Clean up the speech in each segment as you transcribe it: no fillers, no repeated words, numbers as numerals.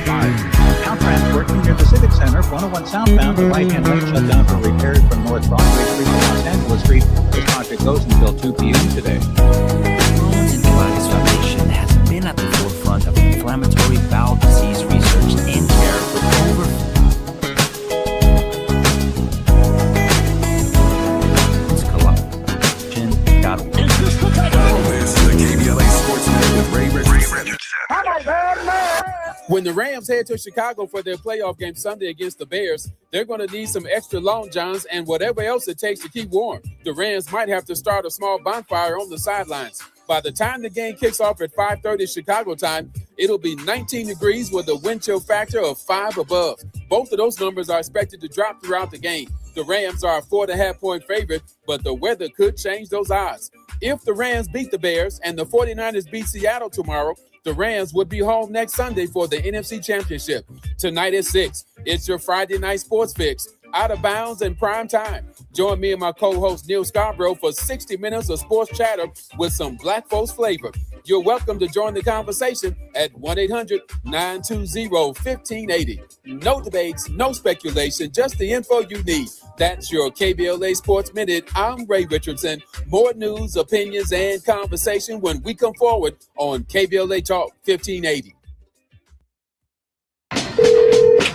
Caltrans working near the Civic Center, 101 southbound, the right-hand lane shut down for repairs from North Broadway Street to Los Angeles Street. This project goes until 2 p.m. today. Crohn's and Colitis Foundation has been at the forefront of inflammatory bowel disease research and care for over When the Rams head to Chicago for their playoff game Sunday against the Bears, they're going to need some extra long johns and whatever else it takes to keep warm. The Rams might have to start a small bonfire on the sidelines. By the time the game kicks off at 5:30 Chicago time, it'll be 19 degrees with a wind chill factor of 5 above. Both of those numbers are expected to drop throughout the game. The Rams are a 4.5-point favorite, but the weather could change those odds. If the Rams beat the Bears and the 49ers beat Seattle tomorrow, the Rams would be home next Sunday for the NFC Championship. Tonight at 6, it's your Friday night sports fix, out of bounds and prime time. Join me and my co-host Neil Scarborough for 60 minutes of sports chatter with some Black folks flavor. You're welcome to join the conversation at 1-800-920-1580. No debates, no speculation, just the info you need. That's your KBLA Sports Minute. I'm Ray Richardson. More news, opinions, and conversation when we come forward on KBLA Talk 1580.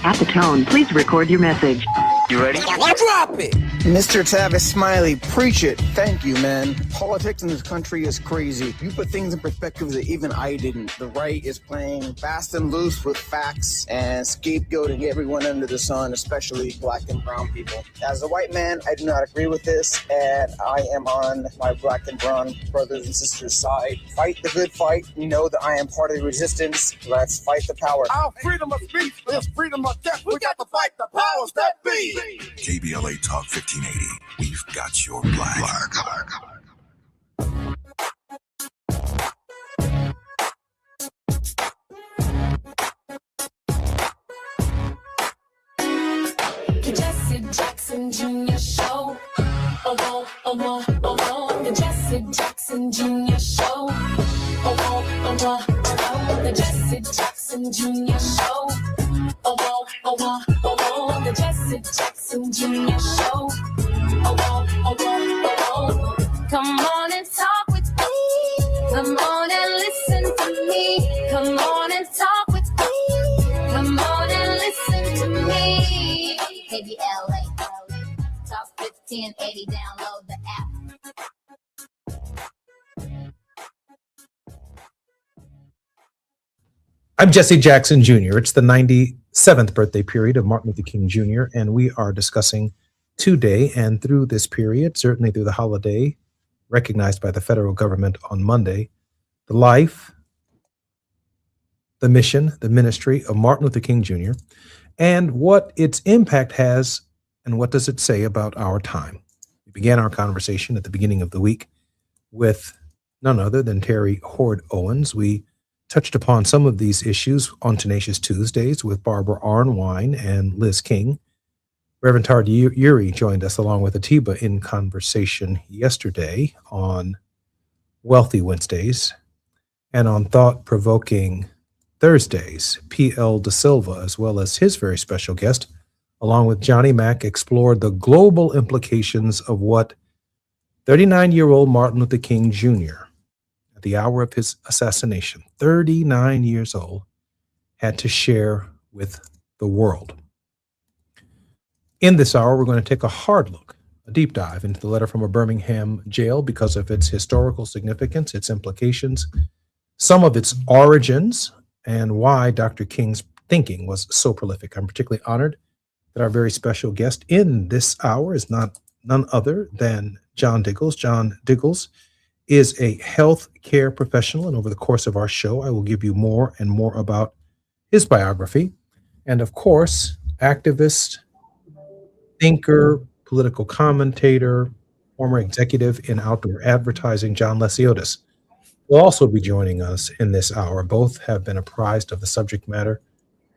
At the tone, please record your message. You ready? Drop it! Mr. Tavis Smiley, preach it. Thank you, man. Politics in this country is crazy. You put things in perspective that even I didn't. The right is playing fast and loose with facts and scapegoating everyone under the sun, especially black and brown people. As a white man, I do not agree with this, and I am on my black and brown brothers and sisters' side. Fight the good fight. You know that I am part of the resistance. Let's fight the power. Our freedom of speech is freedom of death. We got to fight the powers that be. KBLA Talk 1580. We've got your black. The Jesse Jackson Jr. Show. The Jesse Jackson Jr. Show. The Jesse Jackson Jr. Show. The Jesse Jackson Jr. Show. Come on and talk with me. Come on and listen to me. Come on and talk with me. Come on and listen to me. KBLA Talk 1580. Download the app. I'm Jesse Jackson Jr. It's the 97th birthday period of Martin Luther King Jr., and we are discussing today and through this period, certainly through the holiday recognized by the federal government on Monday, the life, the mission, the ministry of Martin Luther King Jr., and what its impact has and what does it say about our time. We began our conversation at the beginning of the week with none other than Terry Hord Owens. We touched upon some of these issues on Tenacious Tuesdays with Barbara Arnwine and Liz King. Reverend Tard Uri joined us along with Atiba in conversation yesterday on Wealthy Wednesdays and on Thought-Provoking Thursdays. P.L. Da Silva, as well as his very special guest, along with Johnny Mack, explored the global implications of what 39-year-old Martin Luther King Jr., at the hour of his assassination, 39 years old, had to share with the world. In this hour, we're going to take a hard look, a deep dive into the letter from a Birmingham jail because of its historical significance, its implications, some of its origins, and why Dr. King's thinking was so prolific. I'm particularly honored that our very special guest in this hour is none other than John Diggles. John Diggles is a health care professional, and over the course of our show, I will give you more and more about his biography. And of course, activist, thinker, political commentator, former executive in outdoor advertising, John Lesiotis, will also be joining us in this hour. Both have been apprised of the subject matter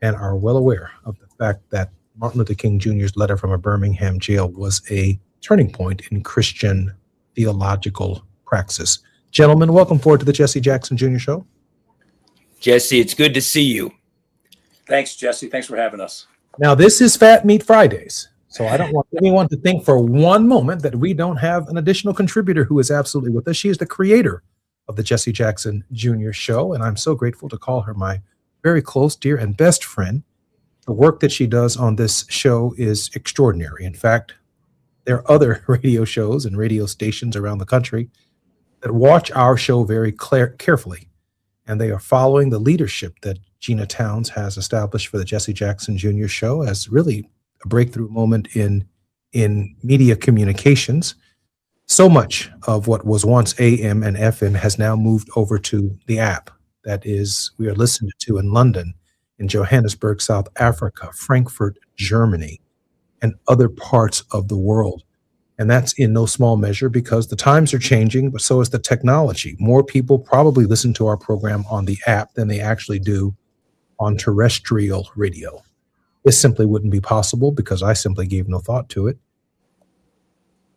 and are well aware of the fact that Martin Luther King Jr.'s letter from a Birmingham jail was a turning point in Christian theological praxis. Gentlemen, welcome forward to the Jesse Jackson Jr. Show. Jesse, it's good to see you. Thanks, Jesse. Thanks for having us. Now, this is Fat Meat Fridays, so I don't want anyone to think for one moment that we don't have an additional contributor who is absolutely with us. She is the creator of the Jesse Jackson Jr. Show, and I'm so grateful to call her my very close, dear, and best friend. The work that she does on this show is extraordinary. In fact, there are other radio shows and radio stations around the country that watch our show very carefully, and they are following the leadership that Gina Towns has established for the Jesse Jackson Jr. Show as really a breakthrough moment in media communications. So much of what was once AM and FM has now moved over to the app that is we are listened to in London, in Johannesburg, South Africa, Frankfurt, Germany, and other parts of the world. And that's in no small measure because the times are changing, but so is the technology. More people probably listen to our program on the app than they actually do on terrestrial radio. This simply wouldn't be possible because I simply gave no thought to it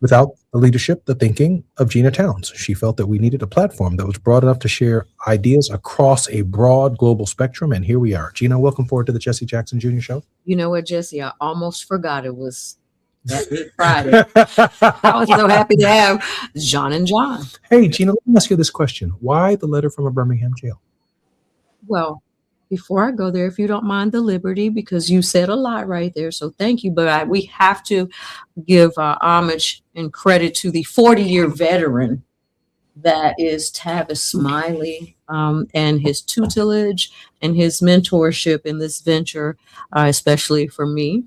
without the leadership, the thinking of Gina Towns. She felt that we needed a platform that was broad enough to share ideas across a broad global spectrum, and here we are. Gina, welcome forward to the Jesse Jackson Jr. Show. You know what, Jesse? I almost forgot it was that Big Friday. I was so happy to have John and John. Hey, Gina, let me ask you this question. Why the letter from a Birmingham jail? Well, before I go there, if you don't mind the liberty, because you said a lot right there, so thank you. But we have to give homage and credit to the 40-year veteran that is Tavis Smiley, and his tutelage and his mentorship in this venture, especially for me.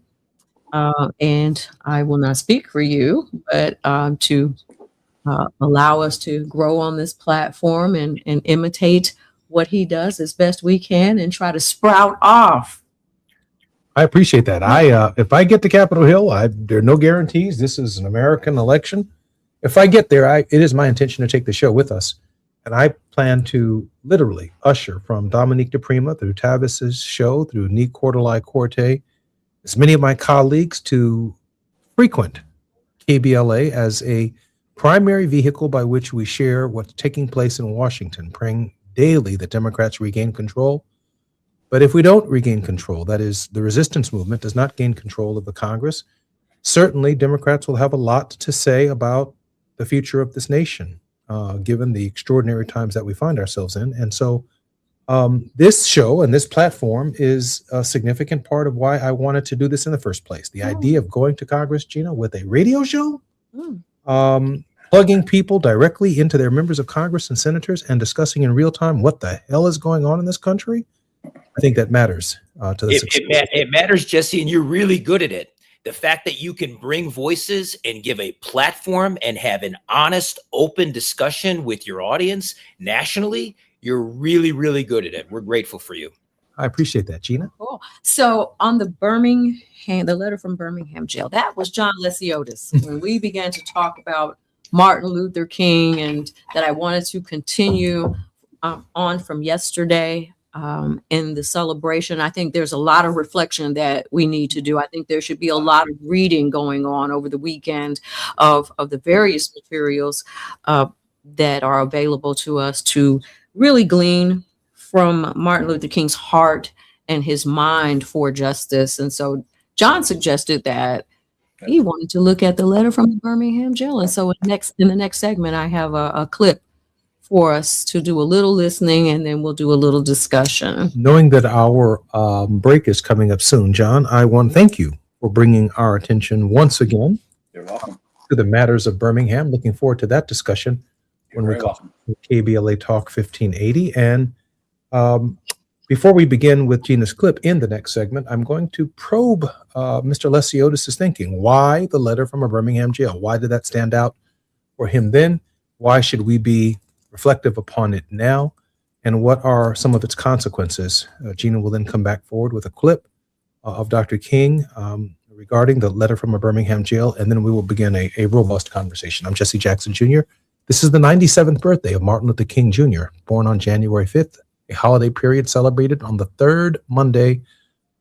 And I will not speak for you, but to allow us to grow on this platform and imitate what he does as best we can and try to sprout off. I appreciate that. If I get to Capitol Hill, there are no guarantees. This is an American election. If I get there, it is my intention to take the show with us. And I plan to literally usher from Dominique DePrima through Tavis's show, through Nick Cordelai-Corte, as many of my colleagues to frequent KBLA as a primary vehicle by which we share what's taking place in Washington, praying daily that Democrats regain control. But if we don't regain control, that is, the resistance movement does not gain control of the Congress, certainly Democrats will have a lot to say about the future of this nation, given the extraordinary times that we find ourselves in. And so this show and this platform is a significant part of why I wanted to do this in the first place. The idea of going to Congress, Gina, with a radio show, plugging people directly into their members of Congress and senators and discussing in real time what the hell is going on in this country, I think that matters to the success. It matters, Jesse, and you're really good at it. The fact that you can bring voices and give a platform and have an honest, open discussion with your audience nationally, you're really, really good at it. We're grateful for you. I appreciate that, Gina. Cool. So on the letter from Birmingham jail, that was John Lesiotis. When we began to talk about Martin Luther King and that I wanted to continue on from yesterday in the celebration, I think there's a lot of reflection that we need to do. I think there should be a lot of reading going on over the weekend of the various materials that are available to us to really glean from Martin Luther King's heart and his mind for justice. And so John suggested that he wanted to look at the letter from the Birmingham jail. And so in the next segment, I have a clip for us to do a little listening, and then we'll do a little discussion. Knowing that our break is coming up soon, John, I want to thank you for bringing our attention once again You're welcome. to the matters of Birmingham. Looking forward to that discussion when we call KBLA Talk 1580. And before we begin with Gina's clip in the next segment, I'm going to probe Mr. Lesiotis' thinking. Why the letter from a Birmingham jail? Why did that stand out for him then? Why should we be reflective upon it now? And what are some of its consequences? Gina will then come back forward with a clip of Dr. King regarding the letter from a Birmingham jail, and then we will begin a robust conversation. I'm Jesse Jackson Jr. This is the 97th birthday of Martin Luther King Jr., born on January 5th, a holiday period celebrated on the third Monday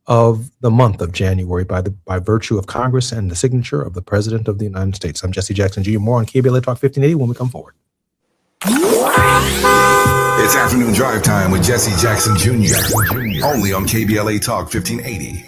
of the month of January by virtue of Congress and the signature of the President of the United States. I'm Jesse Jackson Jr. More on KBLA Talk 1580 when we come forward. It's afternoon drive time with Jesse Jackson Jr. Only on KBLA Talk 1580.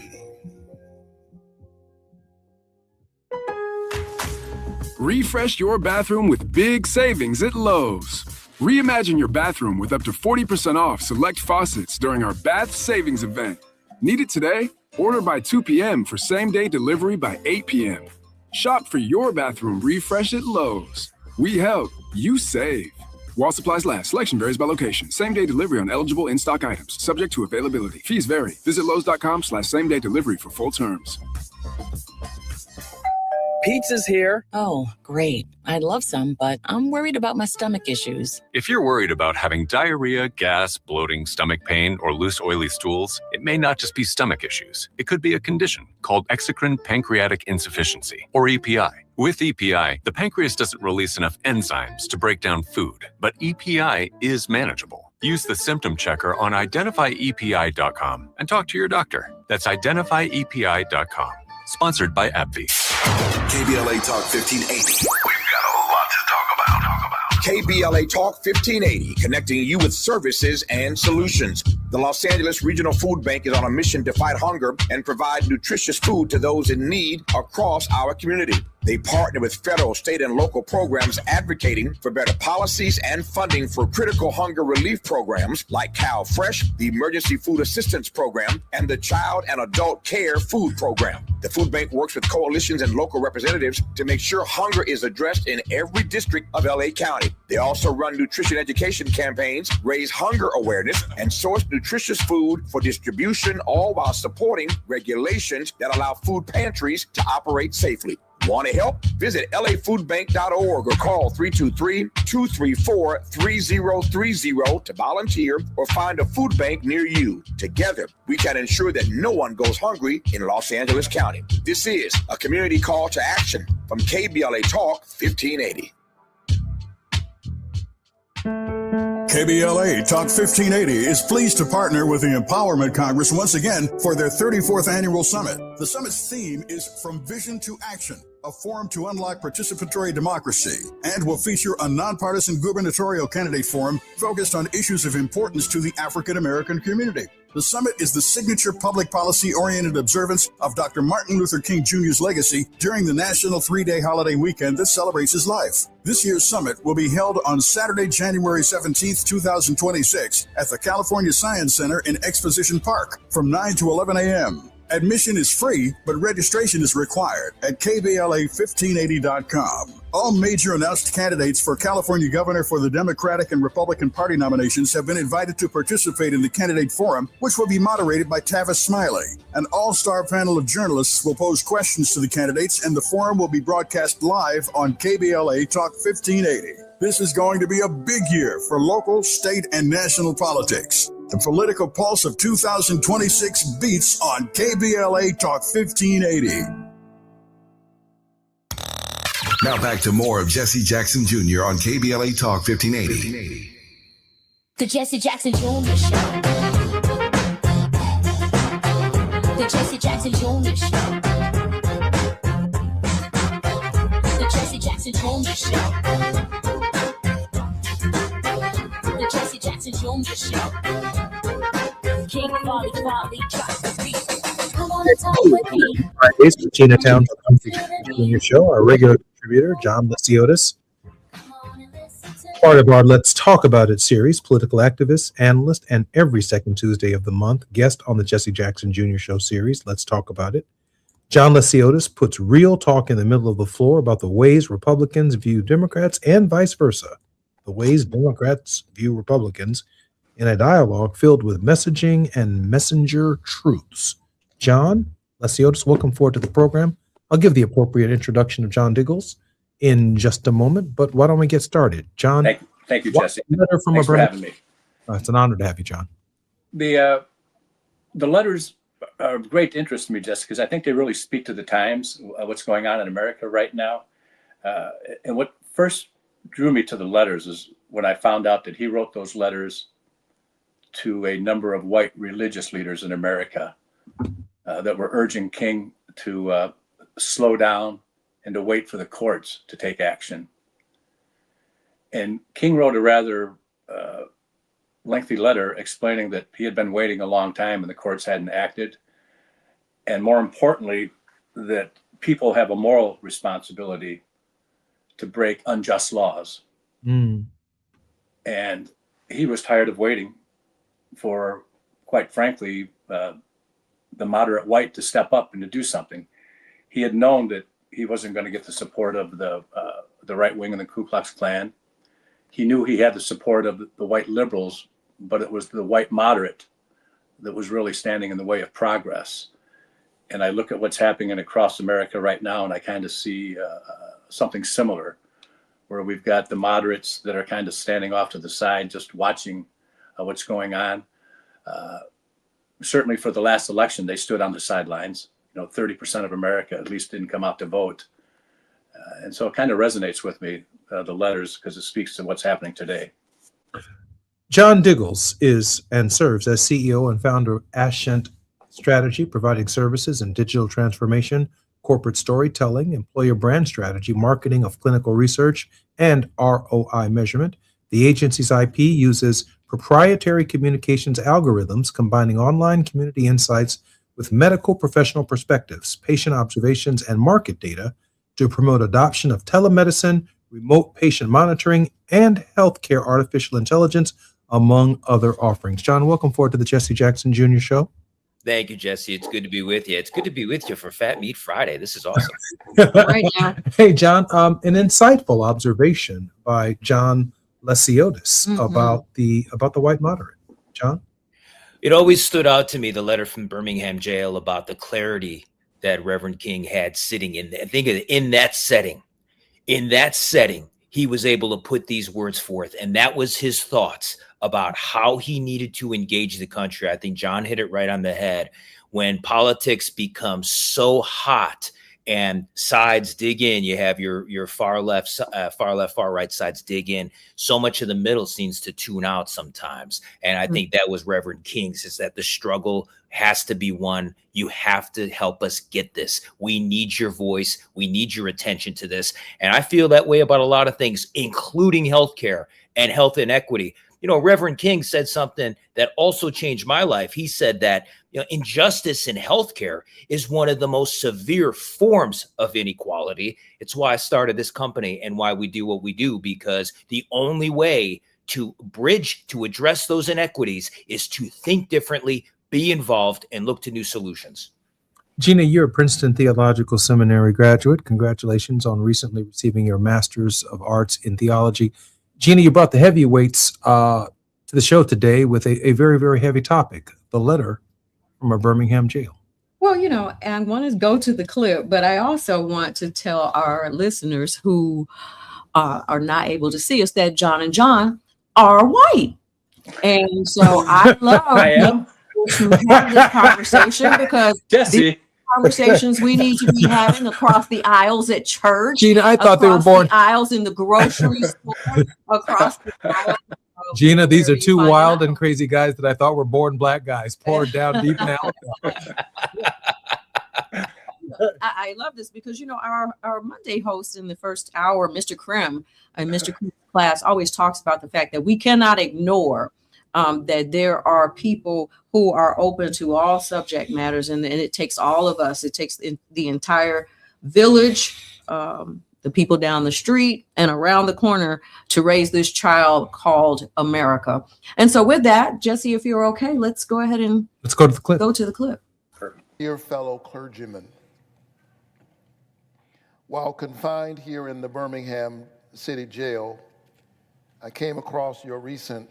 Refresh your bathroom with big savings at Lowe's. Reimagine your bathroom with up to 40% off select faucets during our Bath Savings event. Need it today? Order by 2 p.m. for same-day delivery by 8 p.m. Shop for your bathroom refresh at Lowe's. We help, you save. While supplies last, selection varies by location. Same-day delivery on eligible in-stock items, subject to availability. Fees vary. Visit Lowes.com/same-day delivery for full terms. Pizza's here. Oh, great. I'd love some, but I'm worried about my stomach issues. If you're worried about having diarrhea, gas, bloating, stomach pain, or loose, oily stools, it may not just be stomach issues. It could be a condition called exocrine pancreatic insufficiency, or EPI. With EPI, the pancreas doesn't release enough enzymes to break down food, but EPI is manageable. Use the symptom checker on identifyepi.com and talk to your doctor. That's identifyepi.com. Sponsored by AbbVie. KBLA Talk 1580. We've got a lot to talk about. KBLA Talk 1580, connecting you with services and solutions. The Los Angeles Regional Food Bank is on a mission to fight hunger and provide nutritious food to those in need across our community. They partner with federal, state, and local programs advocating for better policies and funding for critical hunger relief programs like Cal Fresh, the Emergency Food Assistance Program, and the Child and Adult Care Food Program. The food bank works with coalitions and local representatives to make sure hunger is addressed in every district of LA County. They also run nutrition education campaigns, raise hunger awareness, and source nutritious food for distribution, all while supporting regulations that allow food pantries to operate safely. Want to help? Visit lafoodbank.org or call 323-234-3030 to volunteer or find a food bank near you. Together, we can ensure that no one goes hungry in Los Angeles County. This is a community call to action from KBLA Talk 1580. KBLA Talk 1580 is pleased to partner with the Empowerment Congress once again for their 34th annual summit. The summit's theme is From Vision to Action, a forum to unlock participatory democracy, and will feature a nonpartisan gubernatorial candidate forum focused on issues of importance to the African American community. The summit is the signature public policy-oriented observance of Dr. Martin Luther King Jr.'s legacy during the national 3-day holiday weekend that celebrates his life. This year's summit will be held on Saturday, January 17th, 2026 at the California Science Center in Exposition Park from 9 to 11 a.m. Admission is free, but registration is required at KBLA1580.com. All major announced candidates for California governor for the Democratic and Republican Party nominations have been invited to participate in the candidate forum, which will be moderated by Tavis Smiley. An all-star panel of journalists will pose questions to the candidates, and the forum will be broadcast live on KBLA Talk 1580. This is going to be a big year for local, state, and national politics. The political pulse of 2026 beats on KBLA Talk 1580. Now back to more of Jesse Jackson Jr. on KBLA Talk 1580. The Jesse Jackson Jr. Show. The Jesse Jackson Jr. Show. The Jesse Jackson Jr. Show. The Jesse Jackson Jr. Show. King Folly drops the beat. Come on and talk with me. Fridays with Gina Town Junior Show, our regular contributor, John Lesiotis. Part of our Let's Talk About It series, political activist, analyst, and every second Tuesday of the month, guest on the Jesse Jackson Jr. Show series, Let's Talk About It. John Lesiotis puts real talk in the middle of the floor about the ways Republicans view Democrats and vice versa. The ways Democrats view Republicans in a dialogue filled with messaging and messenger truths. John Lesiotis, welcome forward to the program. I'll give the appropriate introduction of John Diggles in just a moment, but why don't we get started? John, thank you, Jesse. Letter from Thanks for having me. It's an honor to have you, John. The letters are of great interest to me, Jesse, because I think they really speak to the times, what's going on in America right now. And what first drew me to the letters is when I found out that he wrote those letters to a number of white religious leaders in America that were urging King to slow down and to wait for the courts to take action. And King wrote a rather lengthy letter explaining that he had been waiting a long time and the courts hadn't acted. And more importantly, that people have a moral responsibility to break unjust laws. And he was tired of waiting for, quite frankly, the moderate white to step up and to do something. He had known that he wasn't going to get the support of the right wing of the Ku Klux Klan. He knew he had the support of the white liberals, but it was the white moderate that was really standing in the way of progress. And I look at what's happening across America right now, and I kind of see something similar, where we've got the moderates that are kind of standing off to the side, just watching what's going on. Certainly for the last election, they stood on the sidelines. 30% of America at least didn't come out to vote. And so it kind of resonates with me, the letters, because it speaks to what's happening today. John Diggles is and serves as CEO and founder of Ascent Strategy, providing services in digital transformation, corporate storytelling, employer brand strategy, marketing of clinical research, and ROI measurement. The agency's IP uses proprietary communications algorithms combining online community insights with medical professional perspectives, patient observations, and market data to promote adoption of telemedicine, remote patient monitoring, and healthcare artificial intelligence, among other offerings. John, welcome forward to the Jesse Jackson Jr. Show. Thank you, Jesse. It's good to be with you. It's good to be with you for Fat Meat Friday. This is awesome. Right now. Hey, John, an insightful observation by John Lesiotis about the white moderate. John? It always stood out to me, the letter from Birmingham jail, about the clarity that Reverend King had sitting in there. Think of it, in that setting, he was able to put these words forth. And that was his thoughts about how he needed to engage the country. I think John hit it right on the head. When politics becomes so hot and sides dig in, you have your far left, far right sides dig in. So much of the middle seems to tune out sometimes. And I think that was Reverend King's, is that the struggle has to be won. You have to help us get this. We need your voice. We need your attention to this. And I feel that way about a lot of things, including healthcare and health inequity. Reverend King said something that also changed my life. He said that injustice in healthcare is one of the most severe forms of inequality. It's why I started this company and why we do what we do, because the only way to bridge, to address those inequities, is to think differently, be involved, and look to new solutions. Gina, you're a Princeton Theological Seminary graduate. Congratulations on recently receiving your Master's of Arts in Theology. Gina, you brought the heavyweights to the show today with a very, very heavy topic, the letter from a Birmingham jail. Well, I want to go to the clip, but I also want to tell our listeners who are not able to see us that John and John are white. And so I love to have this conversation, because Jesse, conversations we need to be having across the aisles at church. Gina, I thought they were born. The aisles in the grocery store, across the aisles. Gina, these are two wild and crazy guys that I thought were born black guys, poured down deep in Alabama. I love this because, our Monday host in the first hour, Mr. Krim, and Mr. Krim's class always talks about the fact that we cannot ignore that there are people who are open to all subject matters, and it takes all of us. It takes the entire village, the people down the street and around the corner, to raise this child called America. And so with that, Jesse, if you're okay, let's go ahead and let's go to the clip. Go to the clip. Dear fellow clergymen, while confined here in the Birmingham City Jail, I came across your recent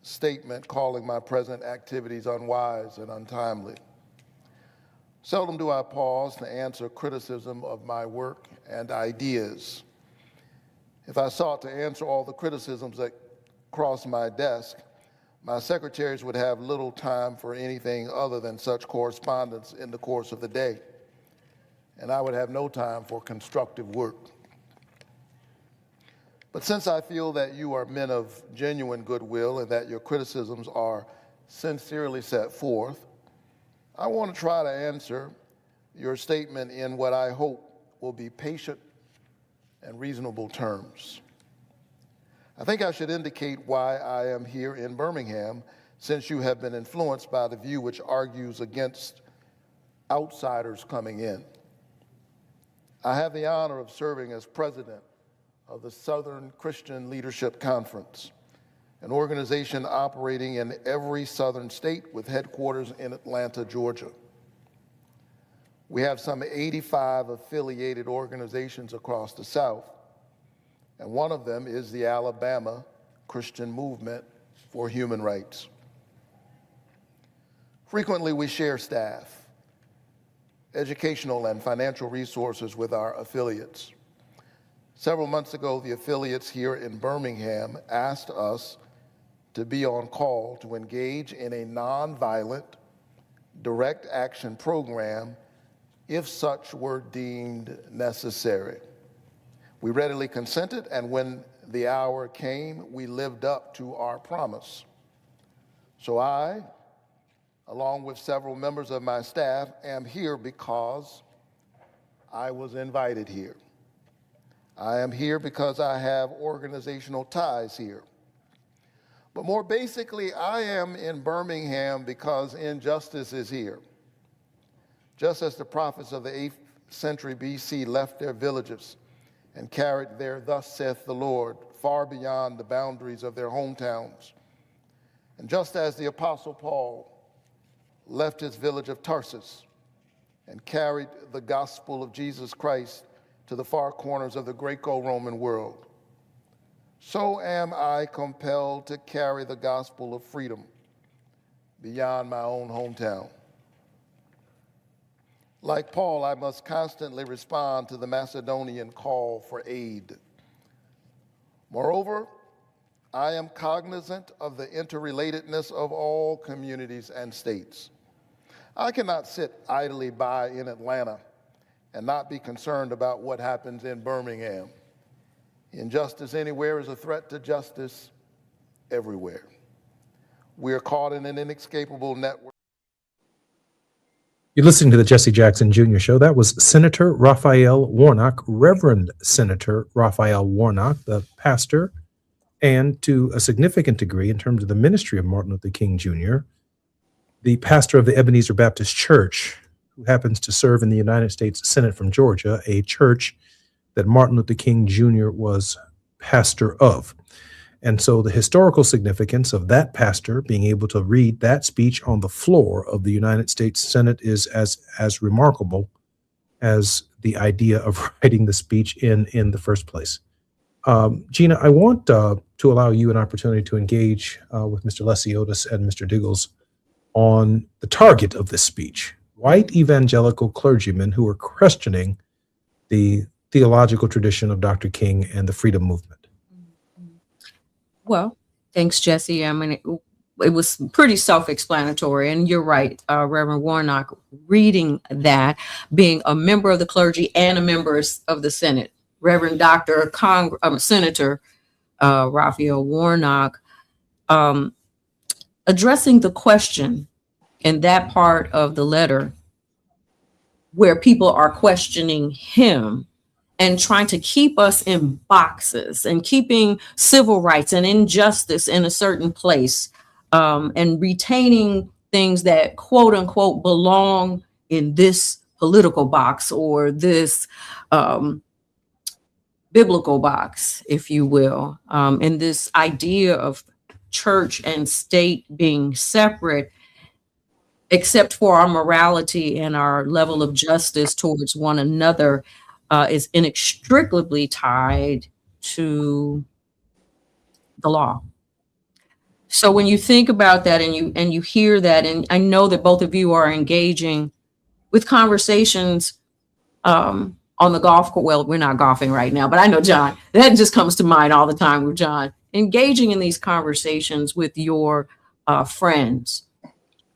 statement calling my present activities unwise and untimely. Seldom do I pause to answer criticism of my work and ideas. If I sought to answer all the criticisms that cross my desk, my secretaries would have little time for anything other than such correspondence in the course of the day, and I would have no time for constructive work. But since I feel that you are men of genuine goodwill and that your criticisms are sincerely set forth, I want to try to answer your statement in what I hope will be patient and reasonable terms. I think I should indicate why I am here in Birmingham, since you have been influenced by the view which argues against outsiders coming in. I have the honor of serving as president of the Southern Christian Leadership Conference, an organization operating in every southern state with headquarters in Atlanta, Georgia. We have some 85 affiliated organizations across the South, and one of them is the Alabama Christian Movement for Human Rights. Frequently, we share staff, educational and financial resources with our affiliates. Several months ago, the affiliates here in Birmingham asked us to be on call to engage in a nonviolent, direct action program if such were deemed necessary. We readily consented, and when the hour came, we lived up to our promise. So I, along with several members of my staff, am here because I was invited here. I am here because I have organizational ties here. But more basically, I am in Birmingham because injustice is here. Just as the prophets of the 8th century BC left their villages and carried their "Thus saith the Lord" far beyond the boundaries of their hometowns. And just as the Apostle Paul left his village of Tarsus and carried the gospel of Jesus Christ to the far corners of the Greco-Roman world, so am I compelled to carry the gospel of freedom beyond my own hometown. Like Paul, I must constantly respond to the Macedonian call for aid. Moreover, I am cognizant of the interrelatedness of all communities and states. I cannot sit idly by in Atlanta and not be concerned about what happens in Birmingham. Injustice anywhere is a threat to justice everywhere. We are caught in an inescapable network. You're listening to the Jesse Jackson Jr. Show. That was Senator Raphael Warnock, Reverend Senator Raphael Warnock, the pastor, and to a significant degree in terms of the ministry of Martin Luther King Jr., the pastor of the Ebenezer Baptist Church, who happens to serve in the United States Senate from Georgia, a church that Martin Luther King Jr. was pastor of. And so the historical significance of that pastor being able to read that speech on the floor of the United States Senate is as remarkable as the idea of writing the speech in the first place. Gina, I want to allow you an opportunity to engage with Mr. Lesiotis and Mr. Diggles on the target of this speech, white evangelical clergymen who are questioning the theological tradition of Dr. King and the freedom movement. Well, thanks, Jesse. I mean, it was pretty self-explanatory, and you're right, Reverend Warnock, reading that, being a member of the clergy and a member of the Senate, Reverend Dr. Senator Raphael Warnock, addressing the question in that part of the letter where people are questioning him and trying to keep us in boxes and keeping civil rights and injustice in a certain place, and retaining things that quote unquote belong in this political box or this biblical box, if you will, and this idea of church and state being separate, except for our morality and our level of justice towards one another, is inextricably tied to the law. So when you think about that and you hear that, and I know that both of you are engaging with conversations on the golf course. Well, we're not golfing right now, but I know John, that just comes to mind all the time with John, engaging in these conversations with your friends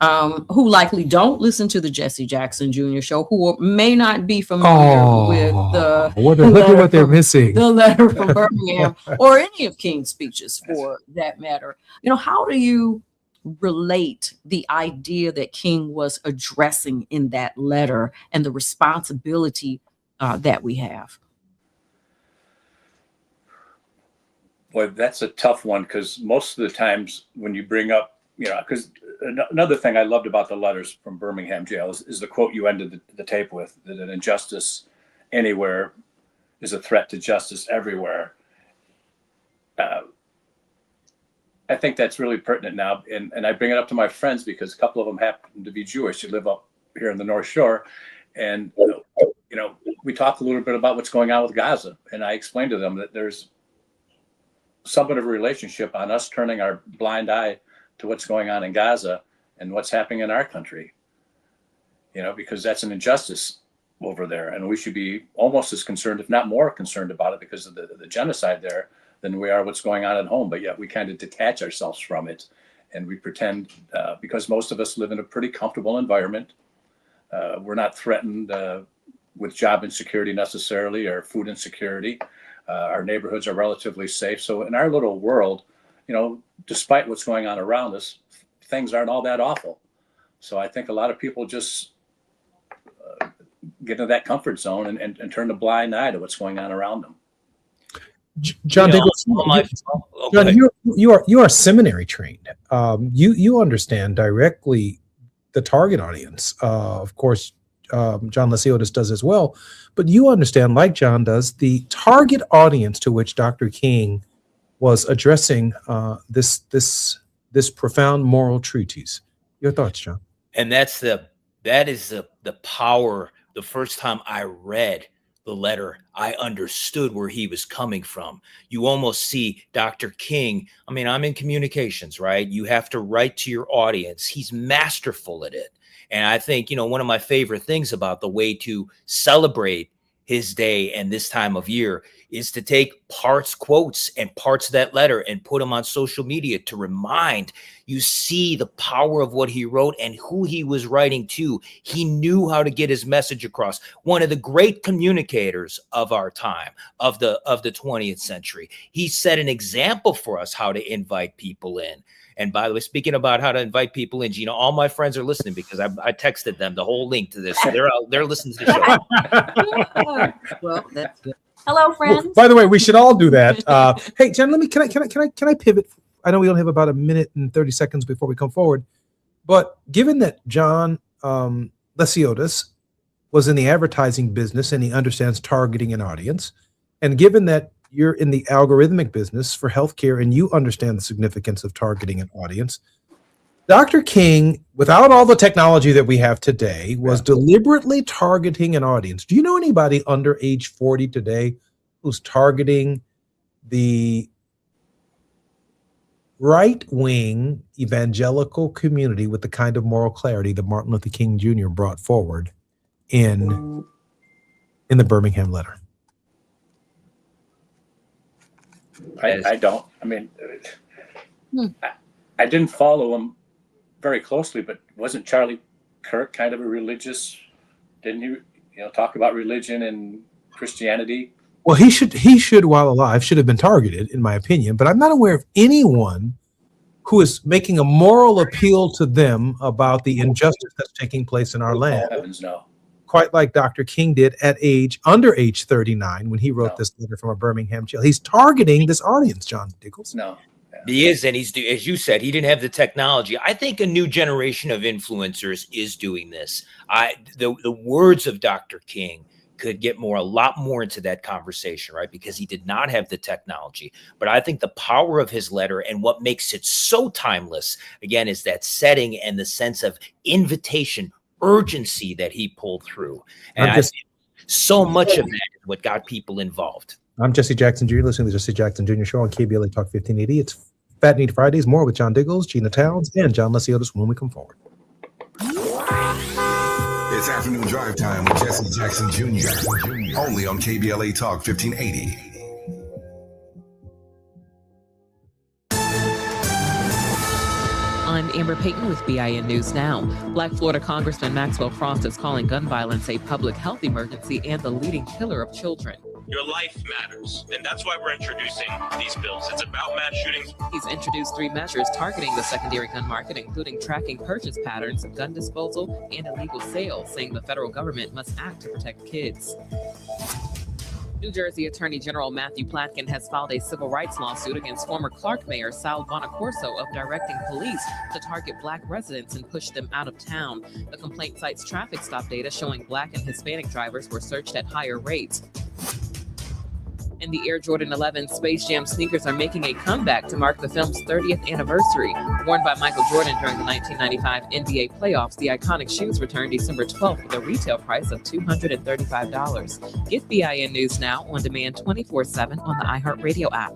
who likely don't listen to the Jesse Jackson Jr. Show, who may not be familiar with look at what they're missing. The letter from Birmingham, or any of King's speeches for that matter. You know, how do you relate the idea that King was addressing in that letter and the responsibility that we have? Boy, that's a tough one, because most of the times when you bring up, because another thing I loved about the letters from Birmingham jail is the quote you ended the tape with, that an injustice anywhere is a threat to justice everywhere. I think that's really pertinent now. And I bring it up to my friends because a couple of them happen to be Jewish. They live up here in the North Shore. And, we talk a little bit about what's going on with Gaza. And I explained to them that there's somewhat of a relationship on us turning our blind eye to what's going on in Gaza and what's happening in our country, because that's an injustice over there. And we should be almost as concerned, if not more concerned about it because of the genocide there than we are what's going on at home. But yet we kind of detach ourselves from it. And we pretend, because most of us live in a pretty comfortable environment, we're not threatened with job insecurity necessarily or food insecurity. Our neighborhoods are relatively safe. So in our little world, despite what's going on around us, things aren't all that awful. So I think a lot of people just get into that comfort zone and turn a blind eye to what's going on around them. John Diggles, John, you are seminary trained. You understand directly the target audience. Of course, John Lesiotis does as well, but you understand, like John does, the target audience to which Dr. King was addressing this profound moral treatise. Your thoughts, John? And that is the power. The first time I read the letter, I understood where he was coming from. You almost see Dr. King. I mean, I'm in communications, right? You have to write to your audience. He's masterful at it. And I think, one of my favorite things about the way to celebrate his day and this time of year is to take quotes and parts of that letter and put them on social media to remind you see the power of what he wrote and who he was writing to. He knew how to get his message across. One of the great communicators of our time, of the 20th century. He set an example for us how to invite people in. And by the way, speaking about how to invite people in, Gina, all my friends are listening because I texted them the whole link to this. So they're listening to the show. Well, that's good. Hello, friends. Well, by the way, we should all do that. Hey, Jen, can I pivot? I know we only have about a minute and 30 seconds before we come forward, but given that John Lesiotis was in the advertising business and he understands targeting an audience, and given that you're in the algorithmic business for healthcare and you understand the significance of targeting an audience, Dr. King, without all the technology that we have today, was deliberately targeting an audience. Do you know anybody under age 40 today who's targeting the right-wing evangelical community with the kind of moral clarity that Martin Luther King Jr. brought forward in the Birmingham letter? I don't. I mean, I didn't follow him very closely, but wasn't Charlie Kirk kind of a religious? Didn't he, talk about religion and Christianity? Well, he should, while alive, should have been targeted, in my opinion. But I'm not aware of anyone who is making a moral appeal to them about the injustice that's taking place in our land. Oh, heavens no. Quite like Dr. King did under age 39 when he wrote this letter from a Birmingham jail. He's targeting this audience, John Diggles. No. He is, and he's, as you said, he didn't have the technology. I think a new generation of influencers is doing this. The words of Dr. King could get a lot more into that conversation, right? Because he did not have the technology. But I think the power of his letter and what makes it so timeless, again, is that setting and the sense of invitation, urgency that he pulled through. And I think so much of that is what got people involved. I'm Jesse Jackson Jr., listening to the Jesse Jackson Jr. Show on KBLA Talk 1580. It's Fat Need Fridays, more with John Diggles, Gina Towns, and John Lesiotis when we come forward. It's Afternoon Drive Time with Jesse Jackson Jr. Only on KBLA Talk 1580. I'm Amber Payton with BIN News Now. Black Florida Congressman Maxwell Frost is calling gun violence a public health emergency and the leading killer of children. Your life matters, and that's why we're introducing these bills. It's about mass shootings. He's introduced 3 measures targeting the secondary gun market, including tracking purchase patterns, gun disposal, and illegal sales, saying the federal government must act to protect kids. New Jersey Attorney General Matthew Platkin has filed a civil rights lawsuit against former Clark Mayor Sal Bonacorso of directing police to target Black residents and push them out of town. The complaint cites traffic stop data showing Black and Hispanic drivers were searched at higher rates. And the Air Jordan 11 Space Jam sneakers are making a comeback to mark the film's 30th anniversary. Worn by Michael Jordan during the 1995 NBA playoffs, the iconic shoes return December 12th with a retail price of $235. Get BIN News Now on demand 24/7 on the iHeartRadio app.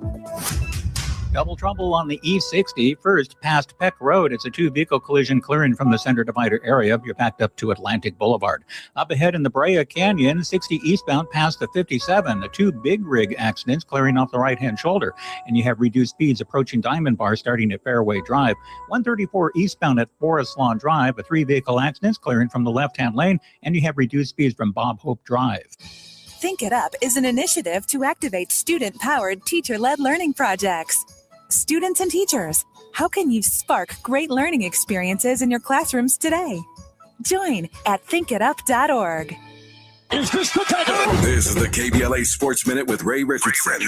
Double trouble on the E60, first past Peck Road. It's a two-vehicle collision clearing from the center divider area. You're backed up to Atlantic Boulevard. Up ahead in the Brea Canyon, 60 eastbound past the 57. The two big rig accidents clearing off the right-hand shoulder. And you have reduced speeds approaching Diamond Bar starting at Fairway Drive. 134 eastbound at Forest Lawn Drive. A three-vehicle accidents clearing from the left-hand lane. And you have reduced speeds from Bob Hope Drive. Think It Up is an initiative to activate student-powered, teacher-led learning projects. Students and teachers, how can you spark great learning experiences in your classrooms today? Join at thinkitup.org. Is this the time? This is the KBLA Sports Minute with Ray Richardson.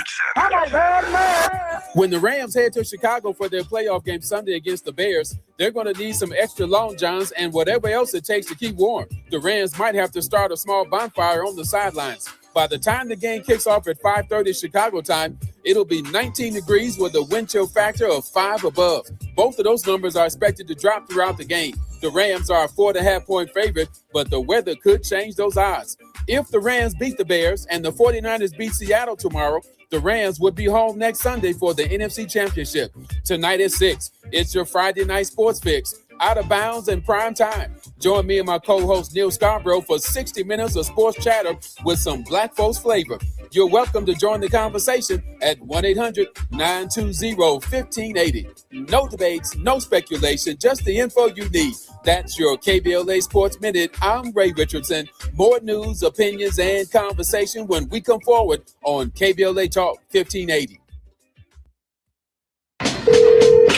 When the Rams head to Chicago for their playoff game Sunday against the Bears, they're going to need some extra long johns and whatever else it takes to keep warm. The Rams might have to start a small bonfire on the sidelines. By the time the game kicks off at 5:30 Chicago time, it'll be 19 degrees with a wind chill factor of 5 above. Both of those numbers are expected to drop throughout the game. The Rams are a 4.5-point favorite, but the weather could change those odds. If the Rams beat the Bears and the 49ers beat Seattle tomorrow, the Rams would be home next Sunday for the NFC Championship. Tonight at 6, it's your Friday night sports fix. Out of bounds and prime time. Join me and my co-host Neil Scarborough for 60 minutes of sports chatter with some Black folks flavor. You're welcome to join the conversation at 1-800-920-1580. No debates, no speculation, just the info you need. That's your KBLA Sports Minute. I'm Ray Richardson. More news, opinions, and conversation when we come forward on KBLA Talk 1580.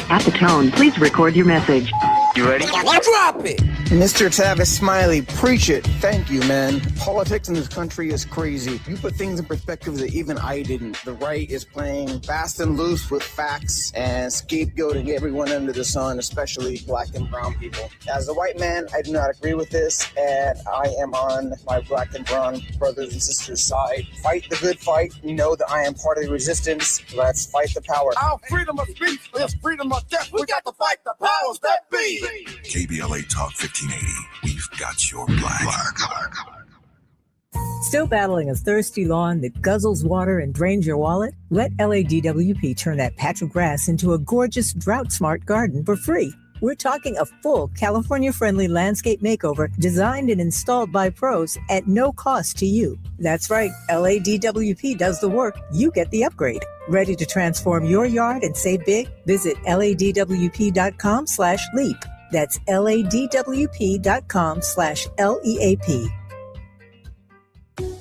At the tone, please record your message. You ready? Drop it! Mr. Tavis Smiley, preach it. Thank you, man. Politics in this country is crazy. You put things in perspective that even I didn't. The right is playing fast and loose with facts and scapegoating everyone under the sun, especially Black and brown people. As a white man, I do not agree with this, and I am on my Black and brown brothers and sisters' side. Fight the good fight. You know that I am part of the resistance. Let's fight the power. Our freedom of speech is freedom of death. We got to fight the powers that be. KBLA Talk 1580. We've got your black. Still battling a thirsty lawn that guzzles water and drains your wallet? Let LADWP turn that patch of grass into a gorgeous drought-smart garden for free. We're talking a full California-friendly landscape makeover designed and installed by pros at no cost to you. That's right, LADWP does the work, you get the upgrade. Ready to transform your yard and save big? Visit LADWP.com/leap. That's LADWP.com/LEAP.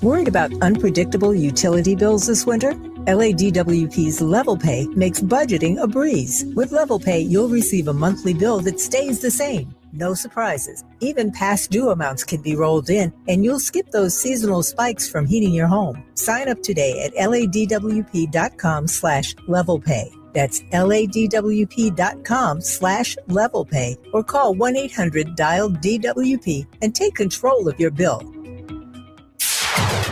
Worried about unpredictable utility bills this winter? LADWP's Level Pay makes budgeting a breeze. With Level Pay, you'll receive a monthly bill that stays the same. No surprises. Even past due amounts can be rolled in, and you'll skip those seasonal spikes from heating your home. Sign up today at LADWP.com/levelpay. That's LADWP.com/levelpay, or call 1-800-DIAL-DWP and take control of your bill.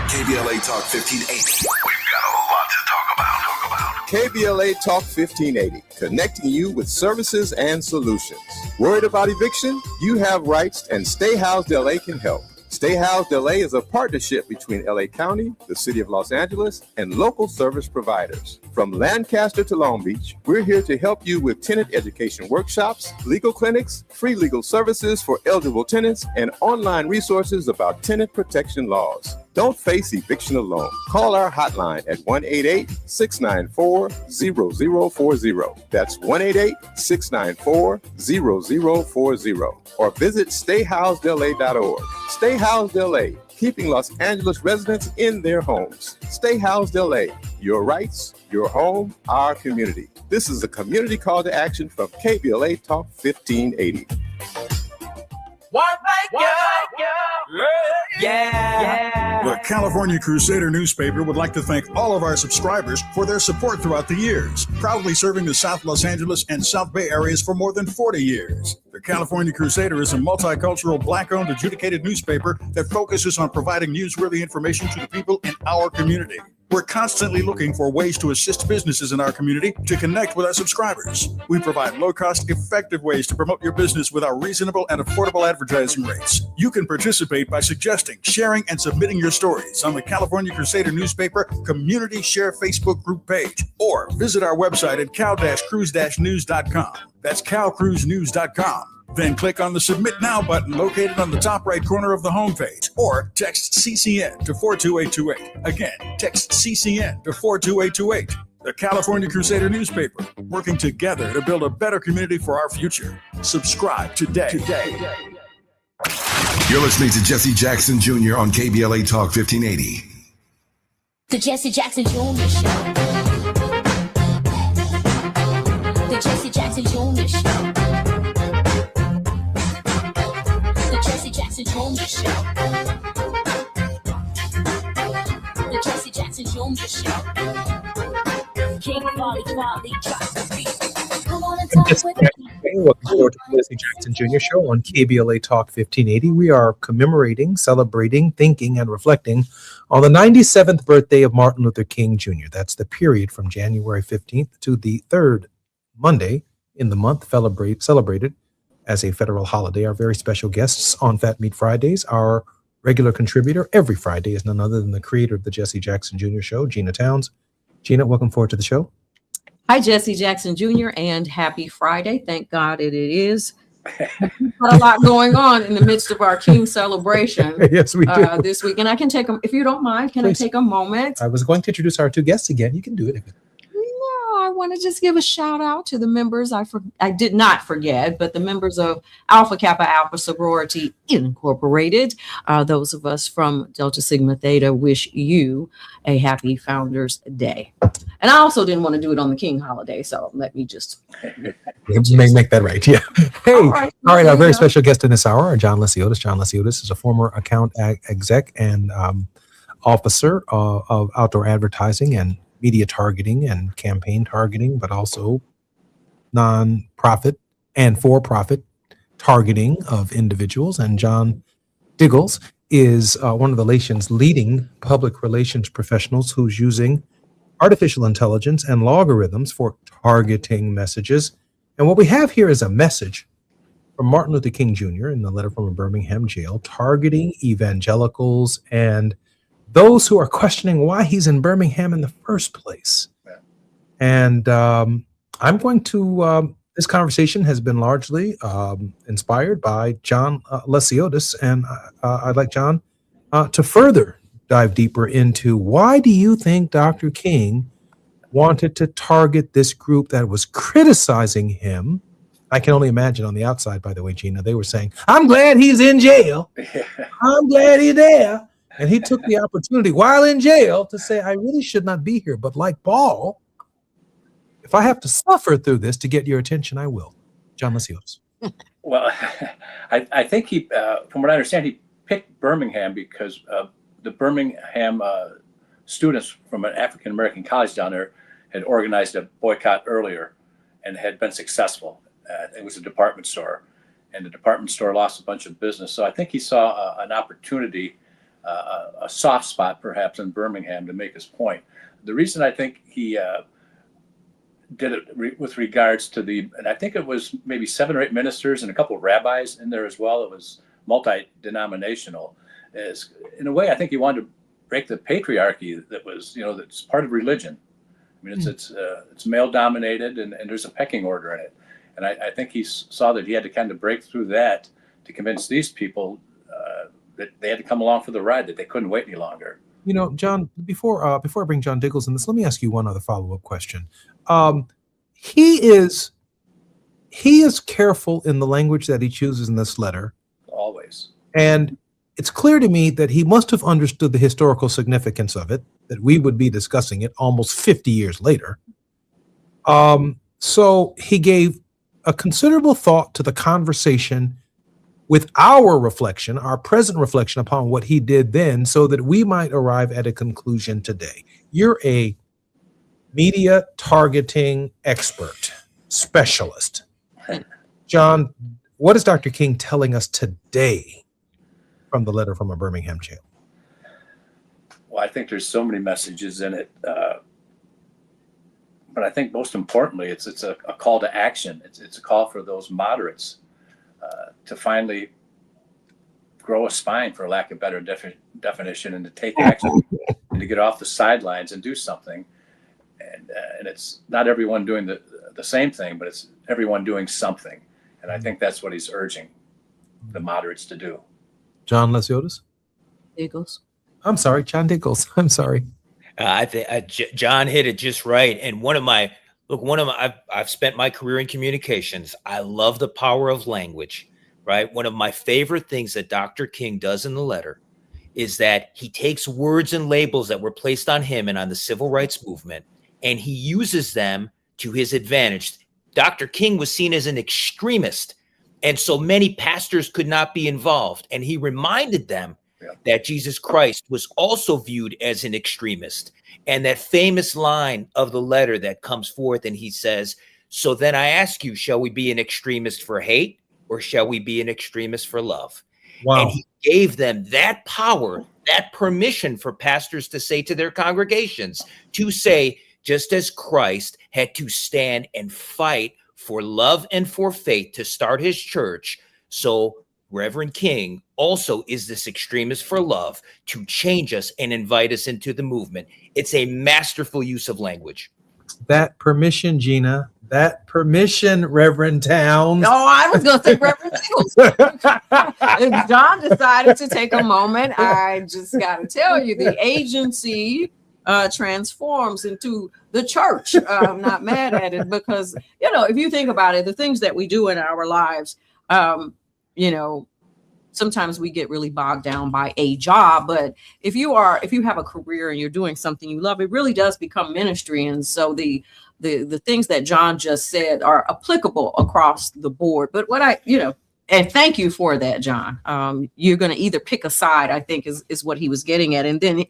KBLA Talk 1580. We've got a lot to talk about. KBLA Talk 1580, connecting you with services and solutions. Worried about eviction? You have rights, and Stay Housed LA can help. Stay Housed LA is a partnership between LA County, the City of Los Angeles, and local service providers. From Lancaster to Long Beach, we're here to help you with tenant education workshops, legal clinics, free legal services for eligible tenants, and online resources about tenant protection laws. Don't face eviction alone. Call our hotline at 1-888-694-0040. That's 1-888-694-0040. Or visit stayhousedla.org. Stay Housed LA, keeping Los Angeles residents in their homes. Stay Housed LA, your rights, your home, our community. This is a community call to action from KBLA Talk 1580. What make you? Yeah. The California Crusader newspaper would like to thank all of our subscribers for their support throughout the years, proudly serving the South Los Angeles and South Bay areas for more than 40 years. The California Crusader is a multicultural, Black-owned, adjudicated newspaper that focuses on providing newsworthy information to the people in our community. We're constantly looking for ways to assist businesses in our community to connect with our subscribers. We provide low-cost, effective ways to promote your business with our reasonable and affordable advertising rates. You can participate by suggesting, sharing, and submitting your stories on the California Crusader newspaper Community Share Facebook group page, or visit our website at cal-cruise-news.com. That's calcruisenews.com. Then click on the Submit Now button located on the top right corner of the homepage, or text CCN to 42828. Again, text CCN to 42828. The California Crusader newspaper, working together to build a better community for our future. Subscribe today. You're listening to Jesse Jackson Jr. on KBLA Talk 1580. The Jesse Jackson Jr. Show. The Jesse Jackson Jr. Show. The Jesse Jackson Jr. Show. The Jesse Jackson Jr. Show. King Quality drops the beat. Come on and talk with me. Welcome forward to the Jesse Jackson Jr. Show on KBLA Talk 1580. We are commemorating, celebrating, thinking, and reflecting on the 97th birthday of Martin Luther King Jr. That's the period from January 15th to the third Monday in the month, celebrated as a federal holiday. Our very special guests on Fat Meat Fridays, our regular contributor every Friday is none other than the creator of the Jesse Jackson Jr. Show, Gina Towns. Gina, welcome forward to the show. Hi, Jesse Jackson Jr., and happy Friday. Thank God it is. We've got a lot going on in the midst of our King celebration. Yes, we do. This week. And I can take them, if you don't mind, can Please. I take a moment? I was going to introduce our two guests again. You can do it. No, I want to just give a shout out to the members. I did not forget, but the members of Alpha Kappa Alpha Sorority Incorporated. Those of us from Delta Sigma Theta wish you a happy Founders Day. And I also didn't want to do it on the King holiday, so let me just Make that right. Yeah. Hey, all right. Our very special guest in this hour are John Lesiotis. John Lesiotis is a former account exec and officer of outdoor advertising and media targeting and campaign targeting, but also non-profit and for-profit targeting of individuals. And John Diggles is one of the nation's leading public relations professionals who's using artificial intelligence and logarithms for targeting messages. And what we have here is a message from Martin Luther King Jr. in the letter from a Birmingham jail, targeting evangelicals and those who are questioning why he's in Birmingham in the first place. Yeah. And I'm going to, this conversation has been largely inspired by John Lesiotis, and I'd like John to further dive deeper into why do you think Dr. King wanted to target this group that was criticizing him? I can only imagine on the outside, by the way, Gina, they were saying, I'm glad he's in jail. I'm glad he's there. And he took the opportunity while in jail to say, I really should not be here. But like Paul, if I have to suffer through this to get your attention, I will. John Lesiotis. Well, I think he, from what I understand, he picked Birmingham because the Birmingham students from an African-American college down there had organized a boycott earlier and had been successful. It was a department store, and the department store lost a bunch of business. So I think he saw an opportunity, a soft spot perhaps in Birmingham to make his point. The reason I think he did it with regards to and I think it was maybe 7 or 8 ministers and a couple of rabbis in there as well. It was multi-denominational. Is in a way, I think he wanted to break the patriarchy that was, that's part of religion. I mean, it's male dominated, and there's a pecking order in it. And I think he saw that he had to kind of break through that to convince these people that they had to come along for the ride, that they couldn't wait any longer. John, before I bring John Diggles in this, let me ask you one other follow-up question. He is careful in the language that he chooses in this letter. Always. And it's clear to me that he must have understood the historical significance of it, that we would be discussing it almost 50 years later. So he gave a considerable thought to the conversation with our reflection, our present reflection upon what he did then, so that we might arrive at a conclusion today. You're a media targeting expert, specialist. John, what is Dr. King telling us today from the letter from a Birmingham jail? Well, I think there's so many messages in it. But I think most importantly, it's a call to action. It's a call for those moderates to finally grow a spine, for lack of better definition, and to take action and to get off the sidelines and do something. And it's not everyone doing the same thing, but it's everyone doing something. And I think that's what he's urging the moderates to do. John Lesiotis? Diggles. I'm sorry, John Diggles. I'm sorry. I think John hit it just right. And I've spent my career in communications. I love the power of language, right? One of my favorite things that Dr. King does in the letter is that he takes words and labels that were placed on him and on the civil rights movement, and he uses them to his advantage. Dr. King was seen as an extremist, and so many pastors could not be involved. And he reminded them that Jesus Christ was also viewed as an extremist. And that famous line of the letter that comes forth, and he says, "So then I ask you, shall we be an extremist for hate, or shall we be an extremist for love?" Wow. And he gave them that power, that permission for pastors to say to their congregations, to say, just as Christ had to stand and fight for love and for faith to start his church, so Reverend King also is this extremist for love to change us and invite us into the movement. It's a masterful use of language. That permission, Gina. That permission, Reverend Towns. No, I was going to say Reverend Diggles. If John decided to take a moment, I just got to tell you, the agency transforms into the church. I'm not mad at it because, if you think about it, the things that we do in our lives, sometimes we get really bogged down by a job, but if you have a career and you're doing something you love, it really does become ministry. And so the things that John just said are applicable across the board. But and thank you for that, John. You're going to either pick a side, I think is what he was getting at. And then,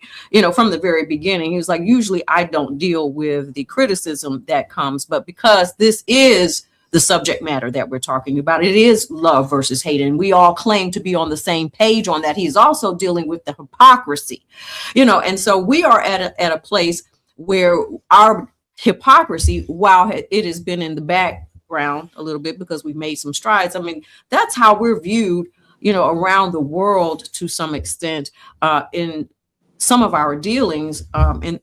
from the very beginning, he was like, usually I don't deal with the criticism that comes, but because this is the subject matter that we're talking about, it is love versus hate. And we all claim to be on the same page on that. He's also dealing with the hypocrisy, and so we are at a place where our hypocrisy, while it has been in the background a little bit because we've made some strides. I mean, that's how we're viewed, around the world to some extent in some of our dealings in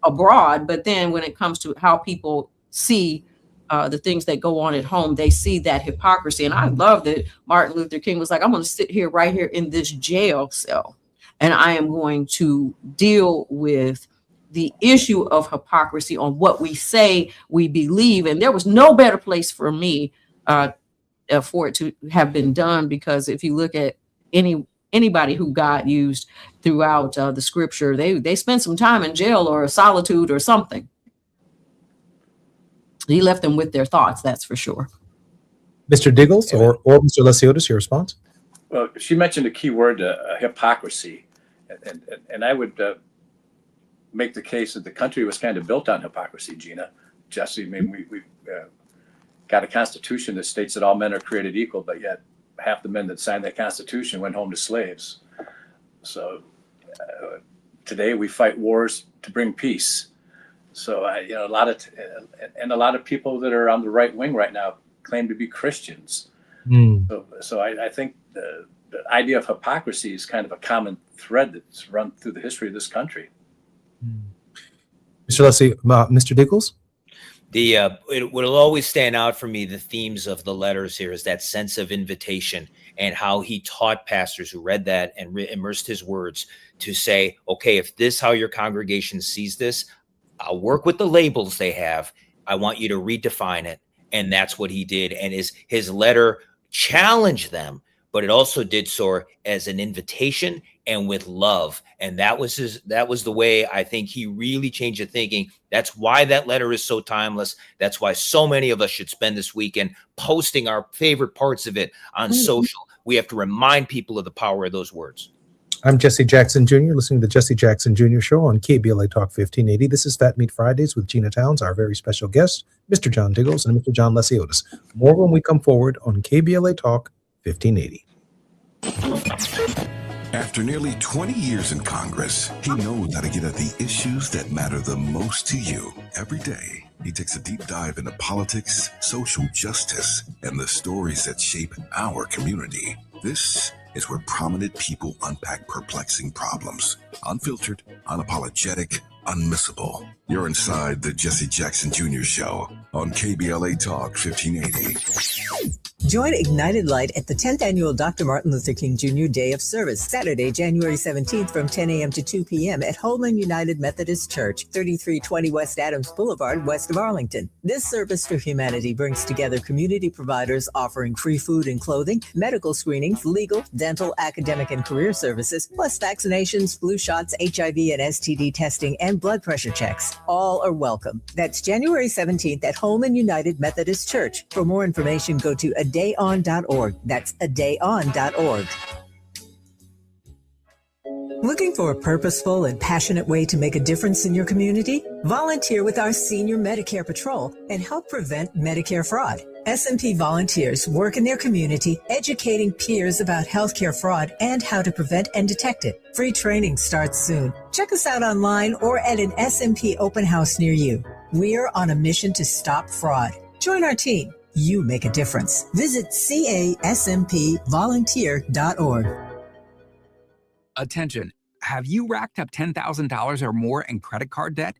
abroad. But then when it comes to how people see the things that go on at home, they see that hypocrisy. And I love that Martin Luther King was like, I'm going to sit here right here in this jail cell, and I am going to deal with the issue of hypocrisy on what we say we believe. And there was no better place for me for it to have been done, because if you look at anybody who God used throughout the scripture, they spent some time in jail or solitude or something. He left them with their thoughts, that's for sure. Mr. Diggles or Mr. Lesiotis, your response? Well, she mentioned a key word, hypocrisy. And I would make the case that the country was kind of built on hypocrisy, Gina. Jesse, I mean, we've got a constitution that states that all men are created equal, but yet half the men that signed that constitution went home to slaves. So today we fight wars to bring peace. So a lot of people that are on the right wing right now claim to be Christians. So I think the idea of hypocrisy is kind of a common thread that's run through the history of this country. Mr. Leslie, Mr. Diggles? It will always stand out for me, the themes of the letters here is that sense of invitation and how he taught pastors who read that and immersed his words to say, okay, if this how your congregation sees this, I'll work with the labels they have. I want you to redefine it. And that's what he did. And his letter challenged them, but it also did so as an invitation and with love. And that was the way I think he really changed the thinking. That's why that letter is so timeless. That's why so many of us should spend this weekend posting our favorite parts of it on social, We have to remind people of the power of those words. I'm Jesse Jackson Jr., listening to the Jesse Jackson Jr. Show on KBLA Talk 1580. This is Fat Meat Fridays with Gina Towns, our very special guest, Mr. John Diggles and Mr. John Lesiotis. More when we come forward on KBLA Talk 1580. After nearly 20 years in Congress, he knows how to get at the issues that matter the most to you. Every day, he takes a deep dive into politics, social justice, and the stories that shape our community. This is where prominent people unpack perplexing problems. Unfiltered, unapologetic, unmissable. You're inside the Jesse Jackson Jr. Show on KBLA Talk 1580. Join Ignited Light at the 10th Annual Dr. Martin Luther King Jr. Day of Service, Saturday, January 17th from 10 a.m. to 2 p.m. at Holman United Methodist Church, 3320 West Adams Boulevard, west of Arlington. This service for humanity brings together community providers offering free food and clothing, medical screenings, legal, dental, academic, and career services, plus vaccinations, flu shots, HIV and STD testing, and blood pressure checks. All are welcome. That's January 17th at Holman United Methodist Church. For more information, go to adayon.org. That's adayon.org. Looking for a purposeful and passionate way to make a difference in your community? Volunteer with our Senior Medicare Patrol and help prevent Medicare fraud. SMP volunteers work in their community, educating peers about healthcare fraud and how to prevent and detect it. Free training starts soon. Check us out online or at an SMP open house near you. We're on a mission to stop fraud. Join our team. You make a difference. Visit caSMPvolunteer.org. Attention. Have you racked up $10,000 or more in credit card debt?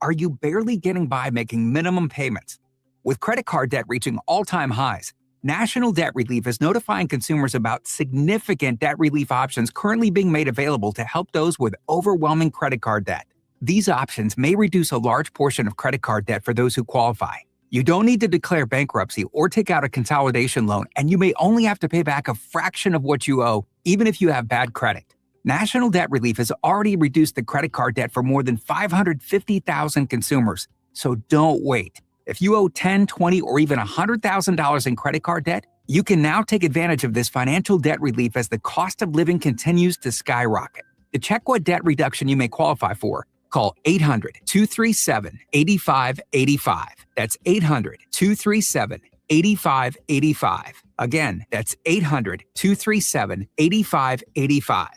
Are you barely getting by making minimum payments? With credit card debt reaching all-time highs, National Debt Relief is notifying consumers about significant debt relief options currently being made available to help those with overwhelming credit card debt. These options may reduce a large portion of credit card debt for those who qualify. You don't need to declare bankruptcy or take out a consolidation loan, and you may only have to pay back a fraction of what you owe, even if you have bad credit. National Debt Relief has already reduced the credit card debt for more than 550,000 consumers, so don't wait. If you owe $10,000, $20,000, or even $100,000 in credit card debt, you can now take advantage of this financial debt relief as the cost of living continues to skyrocket. To check what debt reduction you may qualify for, call 800-237-8585. That's 800-237-8585. Again, that's 800-237-8585.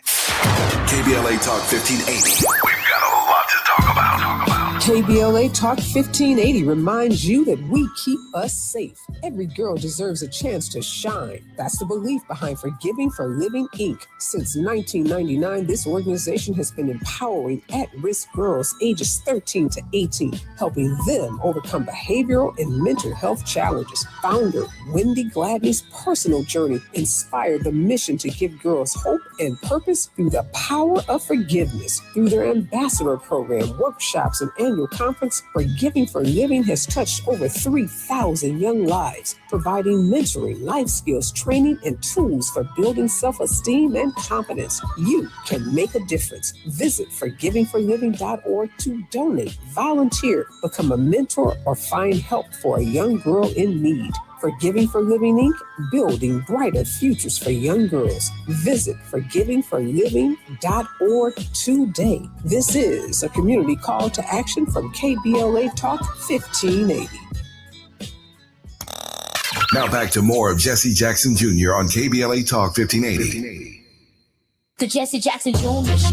KBLA Talk 1580. We've got a lot to talk about. KBLA Talk 1580 reminds you that we keep us safe. Every girl deserves a chance to shine. That's the belief behind Forgiving for Living, Inc. Since 1999, this organization has been empowering at-risk girls ages 13 to 18, helping them overcome behavioral and mental health challenges. Founder Wendy Gladney's personal journey inspired the mission to give girls hope and purpose through the power of forgiveness. Through their ambassador program, workshops, and annual conference, Forgiving for Living has touched over 3,000 young lives, providing mentoring, life skills, training, and tools for building self-esteem and confidence. You can make a difference. Visit forgivingforliving.org to donate, volunteer, become a mentor, or find help for a young girl in need. Forgiving for Living, Inc., building brighter futures for young girls. Visit forgivingforliving.org today. This is a community call to action from KBLA Talk 1580. Now back to more of Jesse Jackson Jr. on KBLA Talk 1580. The Jesse Jackson Jr. Show.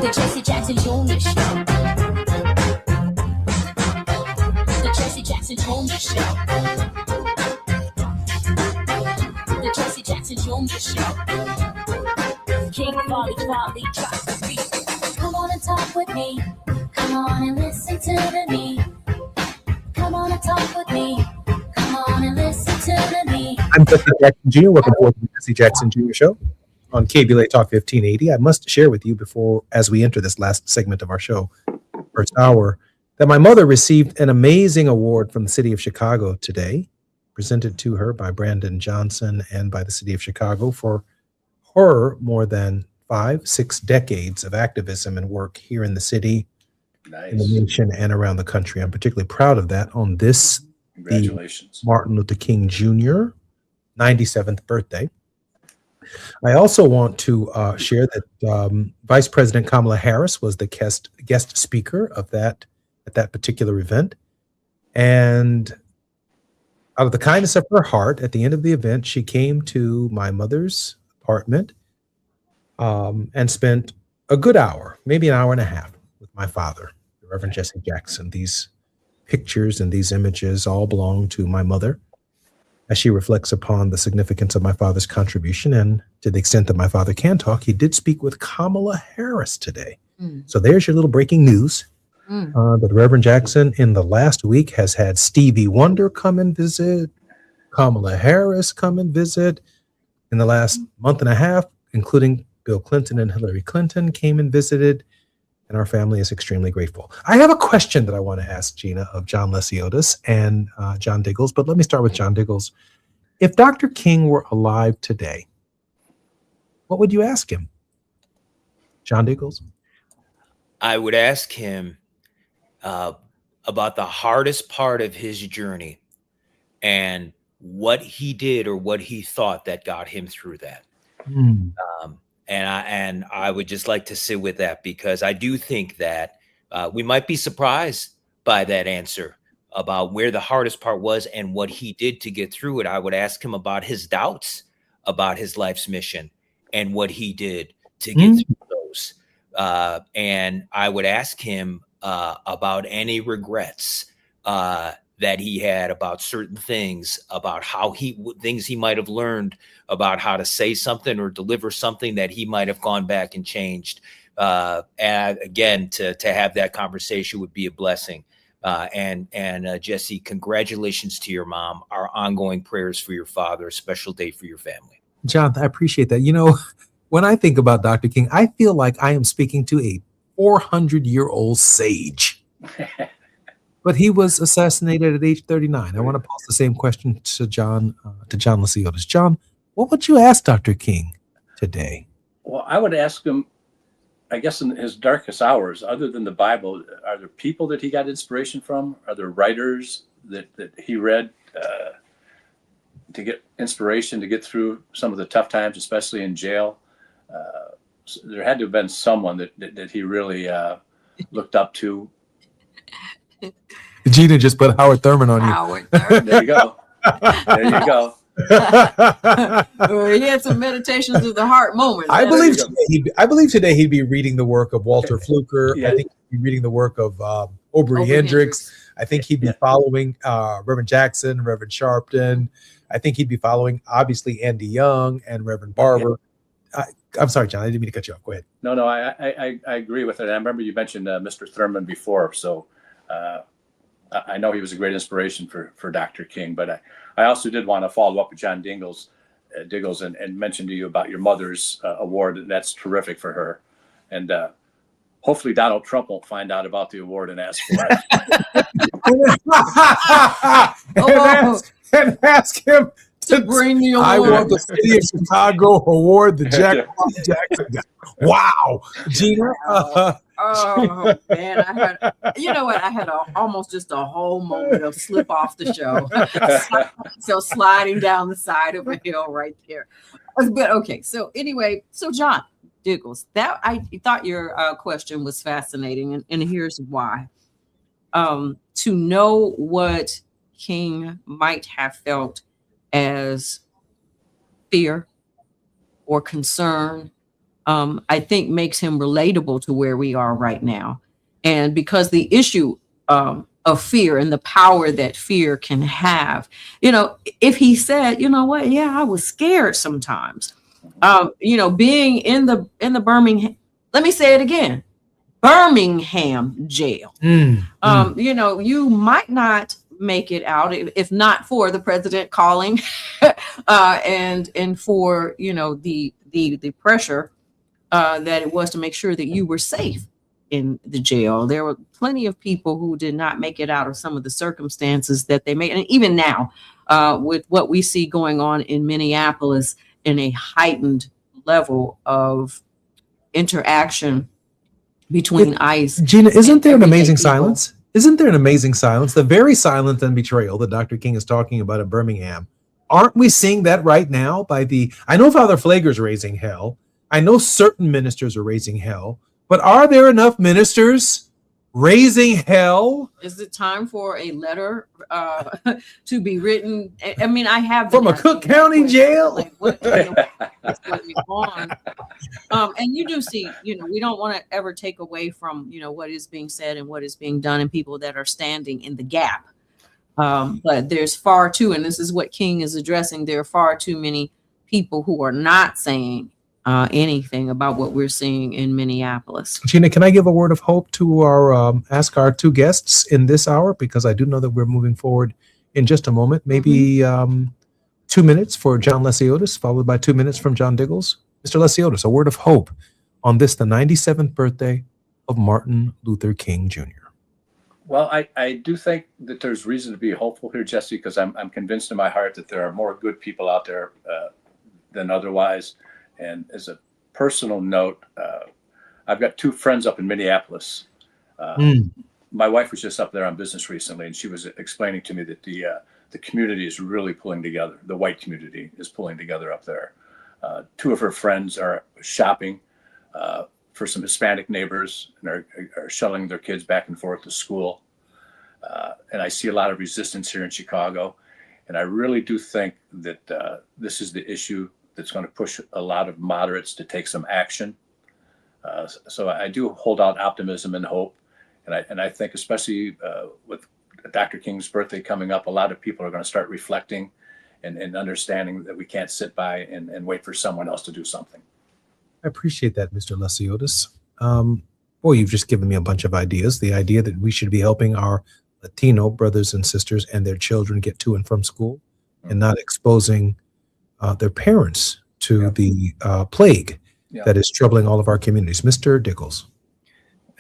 The Jesse Jackson Jr. Show. The Jesse Jackson Jr. Show. The Jesse Jackson Jr. Show. King Volley drops the beat. Come on and talk with me. Come on and listen to me. Come on and talk with me. Come on and listen to me. I'm Jesse Jackson Jr. Welcome to the Jesse Jackson Jr. Show on KBLA Talk 1580. I must share with you before, as we enter this last segment of our show, first hour, that my mother received an amazing award from the city of Chicago today, presented to her by Brandon Johnson and by the city of Chicago for her more than 5-6 decades of activism and work here in the city, in the nation, and around the country. I'm particularly proud of that on this Congratulations. the Martin Luther King Jr. 97th birthday. I also want to share that Vice President Kamala Harris was the guest speaker of that at that particular event. And out of the kindness of her heart, at the end of the event, she came to my mother's apartment and spent a good hour, maybe an hour and a half, with my father, the Reverend Jesse Jackson. These pictures and these images all belong to my mother as she reflects upon the significance of my father's contribution. And to the extent that my father can talk, he did speak with Kamala Harris today. So there's your little breaking news. That Reverend Jackson in the last week has had Stevie Wonder come and visit, Kamala Harris come and visit. In the last month and a half, including Bill Clinton and Hillary Clinton came and visited, and our family is extremely grateful. I have a question that I want to ask Gina of John Lesiotis and John Diggles, but let me start with John Diggles. If Dr. King were alive today, what would you ask him? John Diggles? I would ask him about the hardest part of his journey and what he did or what he thought that got him through that. And I would just like to sit with that, because I do think that we might be surprised by that answer about where the hardest part was and what he did to get through it. I would ask him about his doubts about his life's mission and what he did to get through those. And I would ask him about any regrets that he had about certain things, about how things he might have learned about how to say something or deliver something that he might have gone back and changed. And again, to have that conversation would be a blessing. And Jesse, congratulations to your mom. Our ongoing prayers for your father, a special day for your family. John, I appreciate that. You know, when I think about Dr. King, I feel like I am speaking to a 400-year-old sage. But he was assassinated at age 39. I want to pose the same question to John Lesiotis. John, what would you ask Dr. King today? Well, I would ask him, I guess in his darkest hours, other than the Bible, are there people that he got inspiration from? Are there writers that he read to get inspiration to get through some of the tough times, especially in jail? So there had to have been someone that he really looked up to. Gina just put Howard Thurman on you. Howard Thurman. There you go. There you go. He had some meditations of the heart moment. I believe today he'd be reading the work of Walter Fluker. Yeah. I think he'd be reading the work of Aubrey Hendricks. I think he'd be following Reverend Jackson, Reverend Sharpton. I think he'd be following, obviously, Andy Young and Reverend Barber. I'm sorry, John. I didn't mean to cut you off. Go ahead. No, I agree with it. I remember you mentioned Mr. Thurman before, so I know he was a great inspiration for Dr. King. But I also did want to follow up with John Diggles and mention to you about your mother's award. That's terrific for her. And hopefully Donald Trump won't find out about the award and ask for it. and ask him to bring the award. I want the City of Chicago award, the Jack Jackson. Wow, Gina. Oh man, I had almost just a whole moment of slip off the show. So sliding down the side of a hill right there. But okay, so anyway, so John Diggles, that I thought your question was fascinating, and here's why. To know what King might have felt as fear or concern, I think makes him relatable to where we are right now. And because the issue of fear and the power that fear can have, if he said, you know what, yeah, I was scared sometimes, being in the Birmingham, let me say it again, Birmingham jail, you might not make it out if not for the president calling and for the pressure that it was to make sure that you were safe in the jail. There were plenty of people who did not make it out of some of the circumstances that they made. And even now, with what we see going on in Minneapolis, in a heightened level of interaction between ICE. Gina, isn't there an amazing silence? Isn't there an amazing silence? The very silence and betrayal that Dr. King is talking about in Birmingham. Aren't we seeing that right now I know Father Flager's raising hell. I know certain ministers are raising hell, but are there enough ministers raising hell? Is it time for a letter to be written? I mean, I have From a Cook County jail? Like, what's going on? And you do see, we don't want to ever take away from, what is being said and what is being done and people that are standing in the gap. But there's far too, and this is what King is addressing, there are far too many people who are not saying anything about what we're seeing in Minneapolis. Gina, can I give a word of hope to ask our two guests in this hour? Because I do know that we're moving forward in just a moment. Maybe 2 minutes for John Lesiotis, followed by 2 minutes from John Diggles. Mr. Lesiotis, a word of hope on this, the 97th birthday of Martin Luther King Jr. Well, I do think that there's reason to be hopeful here, Jesse, because I'm convinced in my heart that there are more good people out there than otherwise. And as a personal note, I've got two friends up in Minneapolis. My wife was just up there on business recently, and she was explaining to me that the community is really pulling together. The white community is pulling together up there. Two of her friends are shopping for some Hispanic neighbors and are shuttling their kids back and forth to school. And I see a lot of resistance here in Chicago. And I really do think that this is the issue that's going to push a lot of moderates to take some action. So I do hold out optimism and hope. And I think especially with Dr. King's birthday coming up, a lot of people are going to start reflecting and understanding that we can't sit by and wait for someone else to do something. I appreciate that, Mr. Lesiotis. Boy, you've just given me a bunch of ideas. The idea that we should be helping our Latino brothers and sisters and their children get to and from school and not exposing their parents to the plague that is troubling all of our communities. Mr. Diggles.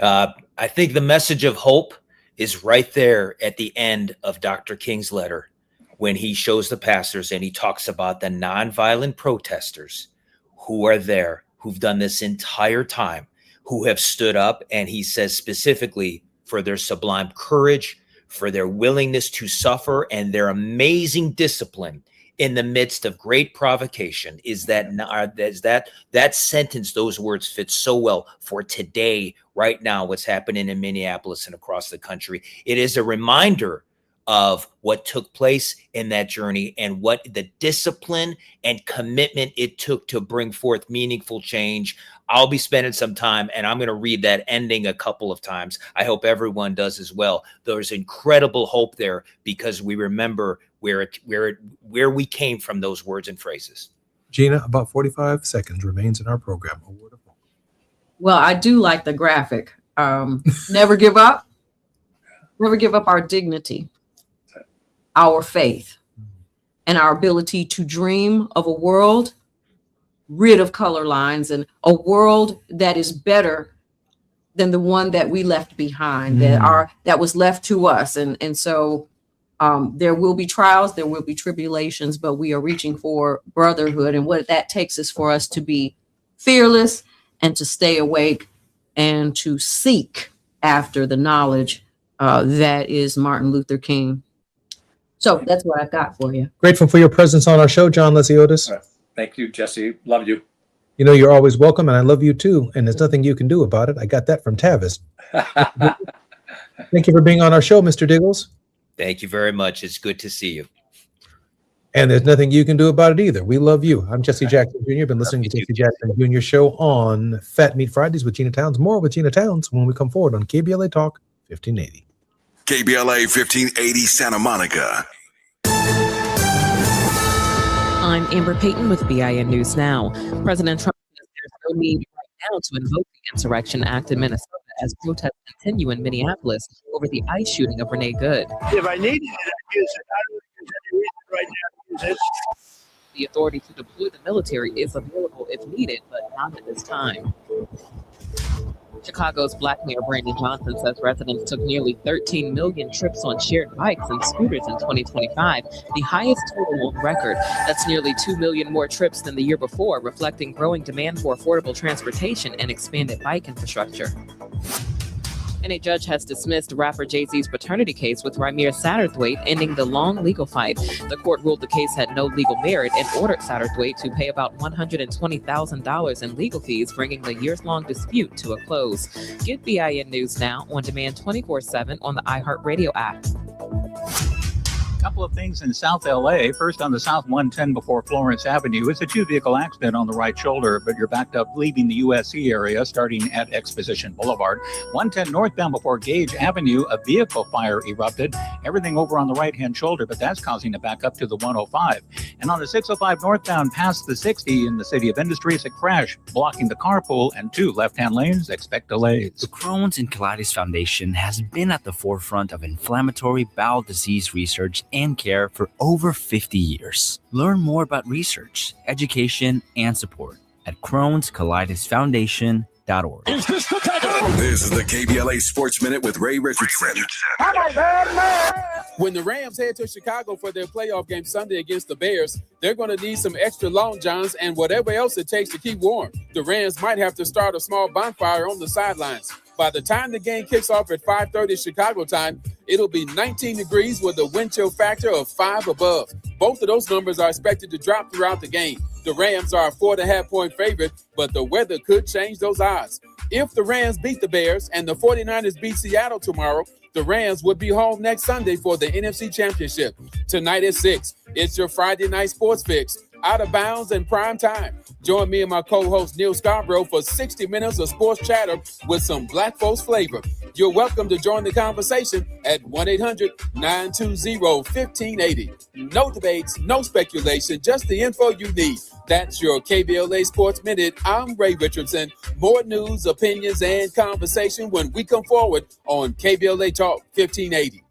I think the message of hope is right there at the end of Dr. King's letter when he shows the pastors and he talks about the nonviolent protesters who are there, who've done this entire time, who have stood up, and he says specifically for their sublime courage, for their willingness to suffer, and their amazing discipline in the midst of great provocation. That sentence, those words fit so well for today, right now, what's happening in Minneapolis and across the country. It is a reminder of what took place in that journey and what the discipline and commitment it took to bring forth meaningful change. I'll be spending some time, and I'm going to read that ending a couple of times. I hope everyone does as well. There's incredible hope there because we remember where we came from, those words and phrases. Gina, about 45 seconds remains in our program. A word of hope. Well, I do like the graphic. Never give up. Never give up our dignity, our faith, and our ability to dream of a world rid of color lines and a world that is better than the one that we left behind, that was left to us. And so there will be trials, there will be tribulations, but we are reaching for brotherhood. And what that takes is for us to be fearless and to stay awake and to seek after the knowledge that is Martin Luther King. So that's what I've got for you. Grateful for your presence on our show, John Lesiotis. Thank you, Jesse. Love you. You know, you're always welcome, and I love you too. And there's nothing you can do about it. I got that from Tavis. Thank you for being on our show, Mr. Diggles. Thank you very much. It's good to see you. And there's nothing you can do about it either. We love you. I'm Jesse Jackson Jr. Been listening to Jesse Jackson Jr. show on Fat Meat Fridays with Gina Towns. More with Gina Towns when we come forward on KBLA Talk 1580. KBLA 1580 Santa Monica. I'm Amber Payton with BIN News Now. President Trump says there's no need right now to invoke the Insurrection Act in Minnesota as protests continue in Minneapolis over the ICE shooting of Renee Good. If I needed it, I'd use it. I don't think there's any reason right now to use it. The authority to deploy the military is available if needed, but not at this time. Chicago's Black Mayor Brandon Johnson says residents took nearly 13 million trips on shared bikes and scooters in 2025, the highest total on record. That's nearly 2 million more trips than the year before, reflecting growing demand for affordable transportation and expanded bike infrastructure. And a judge has dismissed rapper Jay-Z's paternity case with Ramir Satterthwaite, ending the long legal fight. The court ruled the case had no legal merit and ordered Satterthwaite to pay about $120,000 in legal fees, bringing the years-long dispute to a close. Get BIN News now on demand 24/7 on the iHeartRadio app. Couple of things in South LA. First, on the South 110 before Florence Avenue, it's a two-vehicle accident on the right shoulder, but you're backed up leaving the USC area starting at Exposition Boulevard. 110 northbound before Gage Avenue, a vehicle fire erupted. Everything over on the right-hand shoulder, but that's causing a backup to the 105. And on the 605 northbound past the 60 in the City of Industries, a crash blocking the carpool and two left-hand lanes. Expect delays. The Crohn's and Colitis Foundation has been at the forefront of inflammatory bowel disease research and care for over 50 years. Learn more about research, education, and support at Crohn'sColitisFoundation.org. This is the KBLA Sports Minute with Ray Richardson. When the Rams head to Chicago for their playoff game Sunday against the Bears, they're going to need some extra long johns and whatever else it takes to keep warm. The Rams might have to start a small bonfire on the sidelines. By the time the game kicks off at 5:30 Chicago time, it'll be 19 degrees with a wind chill factor of 5 above. Both of those numbers are expected to drop throughout the game. The Rams are a 4.5-point favorite, but the weather could change those odds. If the Rams beat the Bears and the 49ers beat Seattle tomorrow, the Rams would be home next Sunday for the NFC Championship. Tonight at 6, it's your Friday night sports fix. Out of bounds and prime time. Join me and my co-host Neil Scarborough for 60 minutes of sports chatter with some Black folks flavor. You're welcome to join the conversation at 1-800-920-1580. No debates, no speculation, just the info you need. That's your KBLA Sports Minute. I'm Ray Richardson. More news, opinions, and conversation when we come forward on KBLA Talk 1580.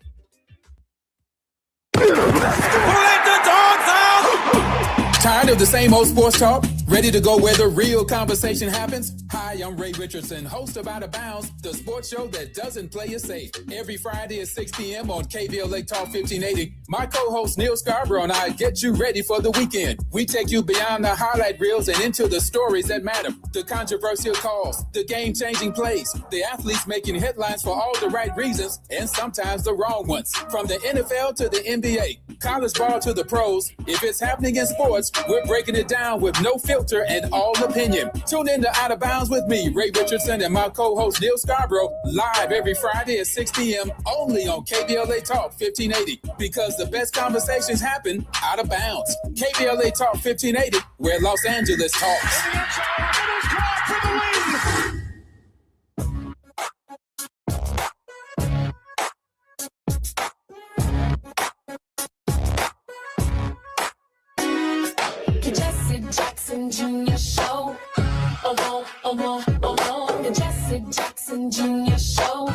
Tired of the same old sports talk? Ready to go where the real conversation happens? Hi, I'm Ray Richardson, host of Out of Bounds, the sports show that doesn't play it safe. Every Friday at 6 p.m. on KBLA Talk 1580, my co-host Neil Scarborough and I get you ready for the weekend. We take you beyond the highlight reels and into the stories that matter. The controversial calls, the game-changing plays, the athletes making headlines for all the right reasons and sometimes the wrong ones. From the NFL to the NBA, college ball to the pros, if it's happening in sports, we're breaking it down with no filter and all opinion. Tune in to Out of Bounds with me, Ray Richardson, and my co-host Neil Scarborough, live every Friday at 6 p.m. only on KBLA Talk 1580, because the best conversations happen out of bounds. KBLA Talk 1580, where Los Angeles talks. Jesse Jackson Jr. Show. Oh, oh, oh, oh, the Jesse Jackson Jr. Show.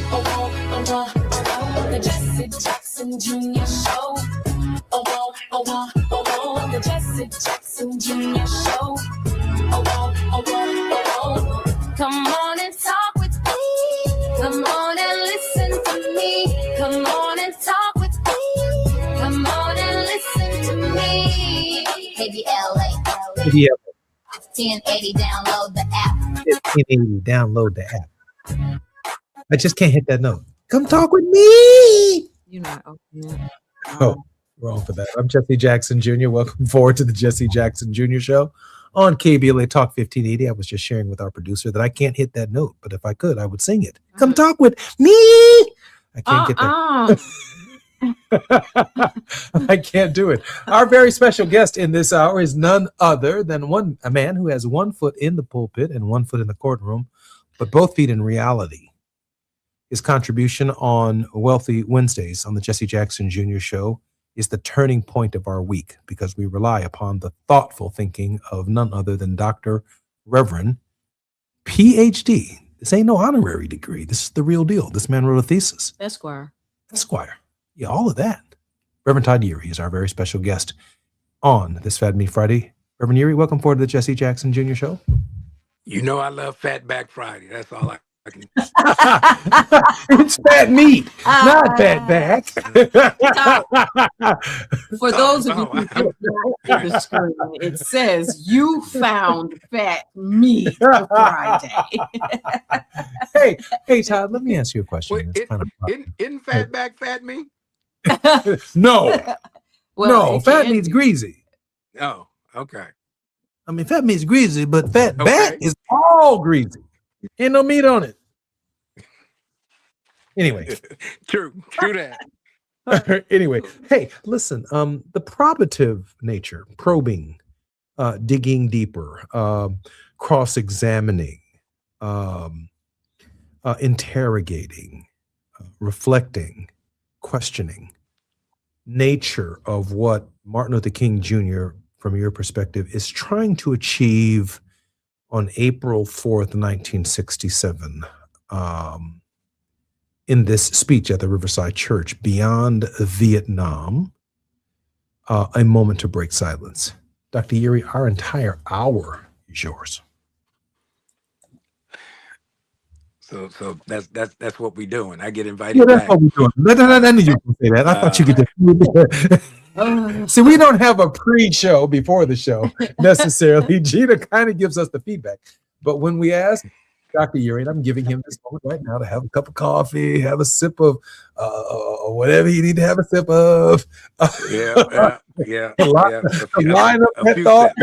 Oh, oh, oh, the Jesse Jackson Jr. Show. Oh, oh, oh, the Jesse Jackson Jr. Show. Oh, oh, come on and talk with me. Come on and listen to me. Come on and talk with me. Come on and listen to me. KBLA. 1080, download the app. 1080, download the app. I just can't hit that note. Come talk with me. You're not opening it. Oh, wrong for that. I'm Jesse Jackson Jr. Welcome forward to the Jesse Jackson Jr. Show on KBLA Talk 1580. I was just sharing with our producer that I can't hit that note, but if I could, I would sing it. Come talk with me. I can't get that. I can't do it. Our very special guest in this hour is none other than a man who has 1 foot in the pulpit and 1 foot in the courtroom, but both feet in reality. His contribution on Wealthy Wednesdays on the Jesse Jackson Jr. Show is the turning point of our week, because we rely upon the thoughtful thinking of none other than Dr. Reverend PhD. This ain't no honorary degree. This is the real deal. This man wrote a thesis. Esquire. Yeah, all of that. Reverend Todd Yeary is our very special guest on this Fat Meat Friday. Reverend Yeary, welcome forward to the Jesse Jackson Jr. Show. You know I love Fatback Friday. That's all I It's fat meat, not fat back. For those of you who did not see the screen, it says you found fat meat for Friday. Hey, Todd, let me ask you a question. Isn't fat back fat meat? No, no, fat meat's greasy. Oh, okay. I mean, fat meat's greasy, but fat back is all greasy. Ain't no meat on it. Anyway. True that. Anyway, hey, listen, the probative nature, probing, digging deeper, cross-examining, interrogating, reflecting, questioning, nature of what Martin Luther King Jr., from your perspective, is trying to achieve on April 4th, 1967, in this speech at the Riverside Church, Beyond Vietnam, a moment to break silence. Dr. Yuri, our entire hour is yours. So that's what we're doing. I get invited Yeah, that's back. what we're doing. No, you can say that. I thought you could. See, we don't have a pre-show before the show necessarily. Gina kind of gives us the feedback. But when we ask Dr. Yuri, and I'm giving him this moment right now to have a cup of coffee, have a sip of whatever you need to have a sip of. Yeah. Line up that thought.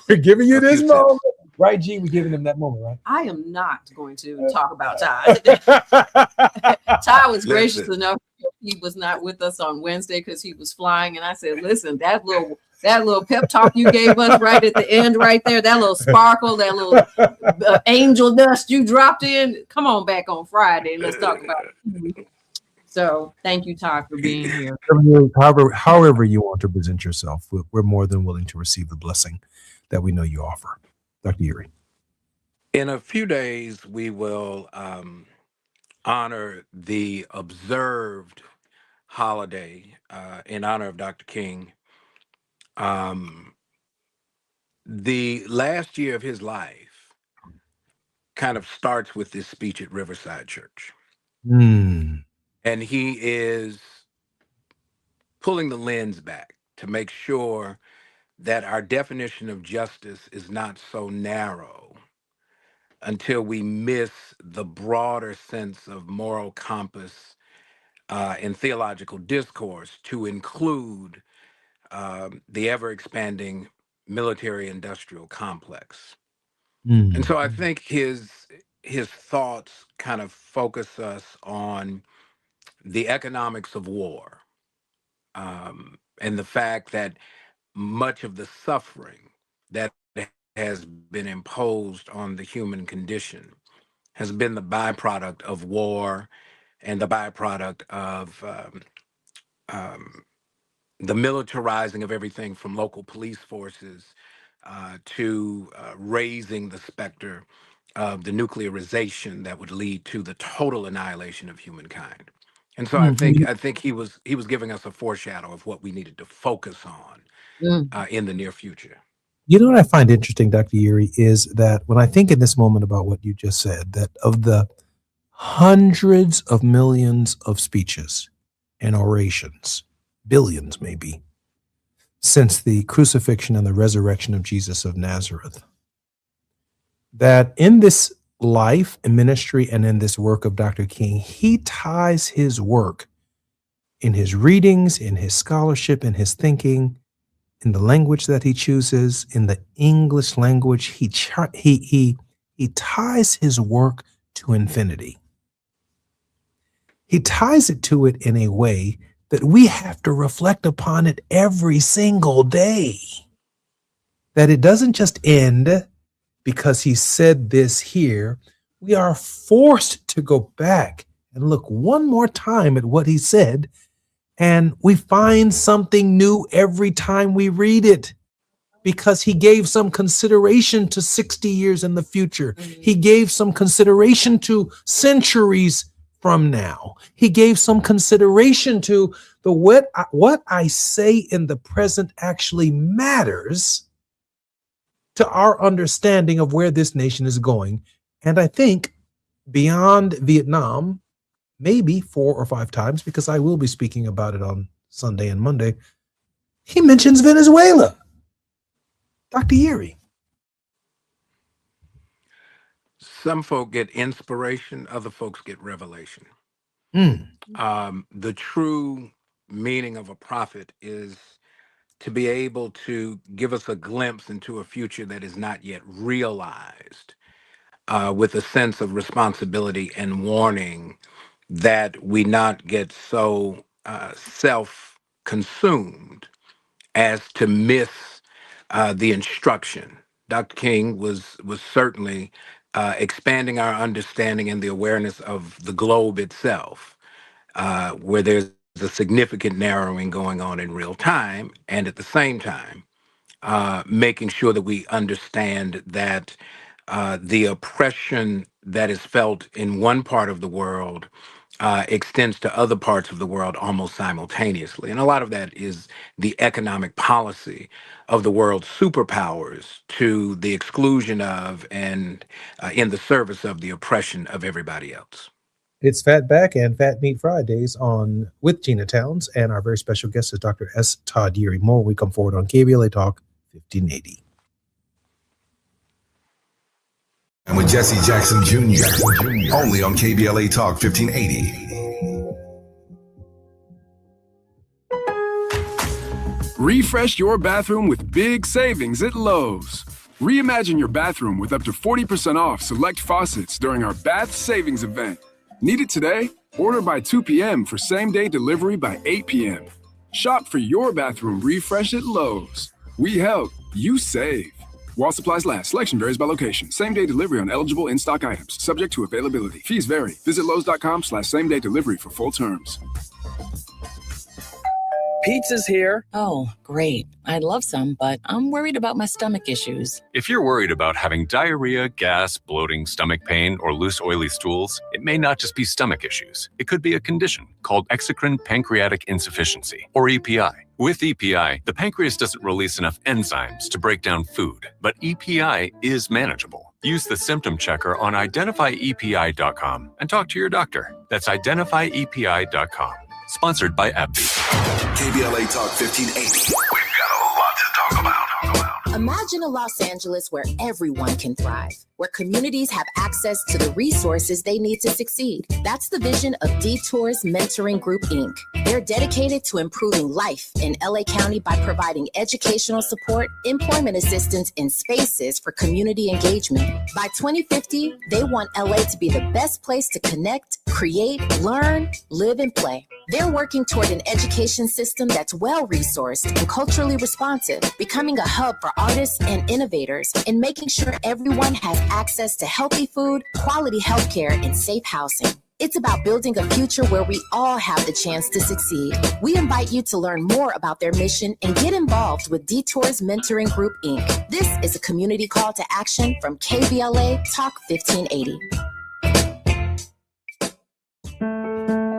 We're giving you this moment. Right, G? We're giving him that moment, right? I am not going to talk about Todd. Todd was gracious enough. He was not with us on Wednesday because he was flying. And I said, listen, that little pep talk you gave us right at the end right there, that little sparkle, that little angel dust you dropped in, come on back on Friday and let's talk about it. So thank you, Todd, for being here. However you want to present yourself, we're more than willing to receive the blessing that we know you offer. Dr. Yuri. In a few days, we will honor the observed holiday in honor of Dr. King. The last year of his life kind of starts with this speech at Riverside Church. And he is pulling the lens back to make sure that our definition of justice is not so narrow until we miss the broader sense of moral compass and theological discourse to include the ever-expanding military-industrial complex. And so I think his thoughts kind of focus us on the economics of war and the fact that much of the suffering that has been imposed on the human condition has been the byproduct of war and the byproduct of the militarizing of everything from local police forces to raising the specter of the nuclearization that would lead to the total annihilation of humankind. And so I think he was giving us a foreshadow of what we needed to focus on in the near future. You know what I find interesting, Dr. Yuri, is that when I think in this moment about what you just said, that of the hundreds of millions of speeches and orations, billions maybe, since the crucifixion and the resurrection of Jesus of Nazareth, that in this life and ministry and in this work of Dr. King, he ties his work in his readings, in his scholarship, in his thinking, in the language that he chooses, in the English language. He ties his work to infinity. He ties it to it in a way that we have to reflect upon it every single day. That it doesn't just end because he said this here. We are forced to go back and look one more time at what he said, and we find something new every time we read it, because he gave some consideration to 60 years in the future. He gave some consideration to centuries from now. He gave some consideration to the what I say in the present actually matters to our understanding of where this nation is going. And I think beyond Vietnam, maybe 4 or 5 times, because I will be speaking about it on Sunday and Monday, he mentions Venezuela. Dr. Yeary. Some folk get inspiration, other folks get revelation. The true meaning of a prophet is to be able to give us a glimpse into a future that is not yet realized, with a sense of responsibility and warning that we not get so self-consumed as to miss the instruction. Dr. King was certainly expanding our understanding and the awareness of the globe itself, where there's a significant narrowing going on in real time, and at the same time, making sure that we understand that the oppression that is felt in one part of the world extends to other parts of the world almost simultaneously. And a lot of that is the economic policy of the world's superpowers to the exclusion of and in the service of the oppression of everybody else. It's Fat Back and Fat Meat Fridays on with Gina Towns, and our very special guest is Dr. S. Todd Yeary. More we come forward on KBLA Talk 1580. And with Jesse Jackson Jr. Only on KBLA Talk 1580. Refresh your bathroom with big savings at Lowe's. Reimagine your bathroom with up to 40% off select faucets during our Bath Savings event. Need it today? Order by 2 p.m. for same-day delivery by 8 p.m. Shop for your bathroom refresh at Lowe's. We help, you save. While supplies last, selection varies by location. Same-day delivery on eligible in-stock items, subject to availability. Fees vary. Visit Lowe's.com/same-day delivery for full terms. Pizza's here. Oh, great. I'd love some, but I'm worried about my stomach issues. If you're worried about having diarrhea, gas, bloating, stomach pain, or loose, oily stools, it may not just be stomach issues. It could be a condition called exocrine pancreatic insufficiency, or EPI. With EPI, the pancreas doesn't release enough enzymes to break down food, but EPI is manageable. Use the symptom checker on identifyepi.com and talk to your doctor. That's identifyepi.com. Sponsored by AbbVie. KBLA Talk 1580. We've got a lot to talk about. Imagine a Los Angeles where everyone can thrive, where communities have access to the resources they need to succeed. That's the vision of Detours Mentoring Group, Inc. They're dedicated to improving life in LA County by providing educational support, employment assistance, and spaces for community engagement. By 2050, they want LA to be the best place to connect, create, learn, live, and play. They're working toward an education system that's well-resourced and culturally responsive, becoming a hub for artists and innovators, and making sure everyone has access to healthy food, quality healthcare, and safe housing. It's about building a future where we all have the chance to succeed. We invite you to learn more about their mission and get involved with Detours Mentoring Group, Inc. This is a community call to action from KBLA Talk 1580.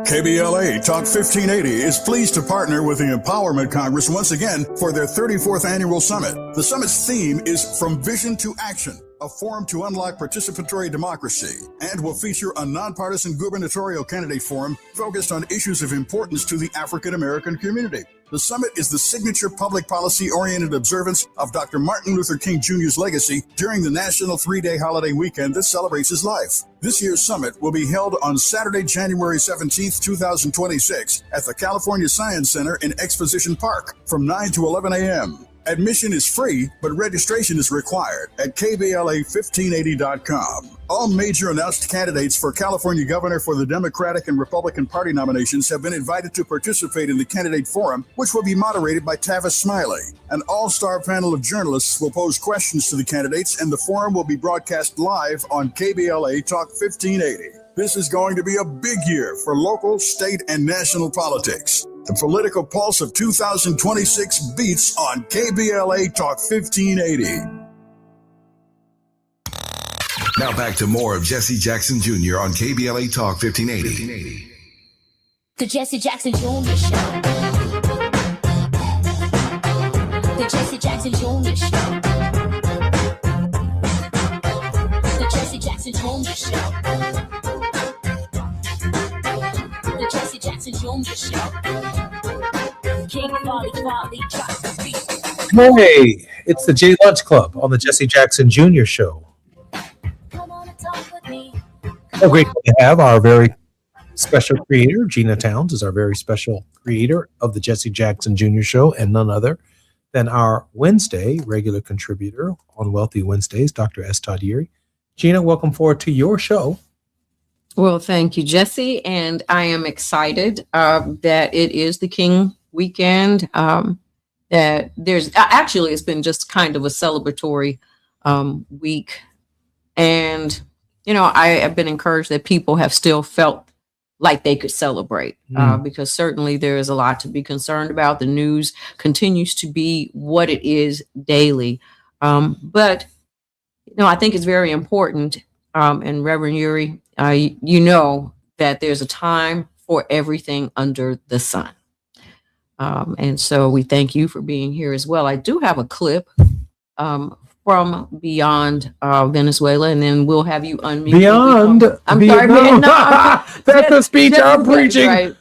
KBLA Talk 1580 is pleased to partner with the Empowerment Congress once again for their 34th annual summit. The summit's theme is From Vision to Action, a forum to unlock participatory democracy, and will feature a nonpartisan gubernatorial candidate forum focused on issues of importance to the African American community. The summit is the signature public policy-oriented observance of Dr. Martin Luther King Jr.'s legacy during the national 3-day holiday weekend that celebrates his life. This year's summit will be held on Saturday, January 17th, 2026 at the California Science Center in Exposition Park from 9 to 11 a.m. Admission is free, but registration is required at KBLA1580.com. All major announced candidates for California governor for the Democratic and Republican Party nominations have been invited to participate in the candidate forum, which will be moderated by Tavis Smiley. An all-star panel of journalists will pose questions to the candidates, and the forum will be broadcast live on KBLA Talk 1580. This is going to be a big year for local, state, and national politics. The political pulse of 2026 beats on KBLA Talk 1580. Now back to more of Jesse Jackson Jr. on KBLA Talk 1580. The Jesse Jackson Jr. Show. The Jesse Jackson Jr. Show. The Jesse Jackson Jr. Show. Junior Show. King Volley drops the beat. Hey, it's the J Lunch Club on the Jesse Jackson Jr. Show. So grateful to have our very special creator, Gina Towns, is our very special creator of the Jesse Jackson Jr. Show, and none other than our Wednesday regular contributor on Wealthy Wednesdays, Dr. S. Todd Yeary. Gina, welcome forward to your show. Well, thank you, Jesse. And I am excited that it is the King weekend. That there's actually, it's been just kind of a celebratory week. And, you know, I have been encouraged that people have still felt like they could celebrate because certainly there is a lot to be concerned about. The news continues to be what it is daily. But, you know, I think it's very important. And Reverend Yeary, you know that there's a time for everything under the sun. And so we thank you for being here as well. I do have a clip from Beyond Venezuela, and then we'll have you unmute. Beyond. Sorry, man. No, that's the speech I'm preaching. Right.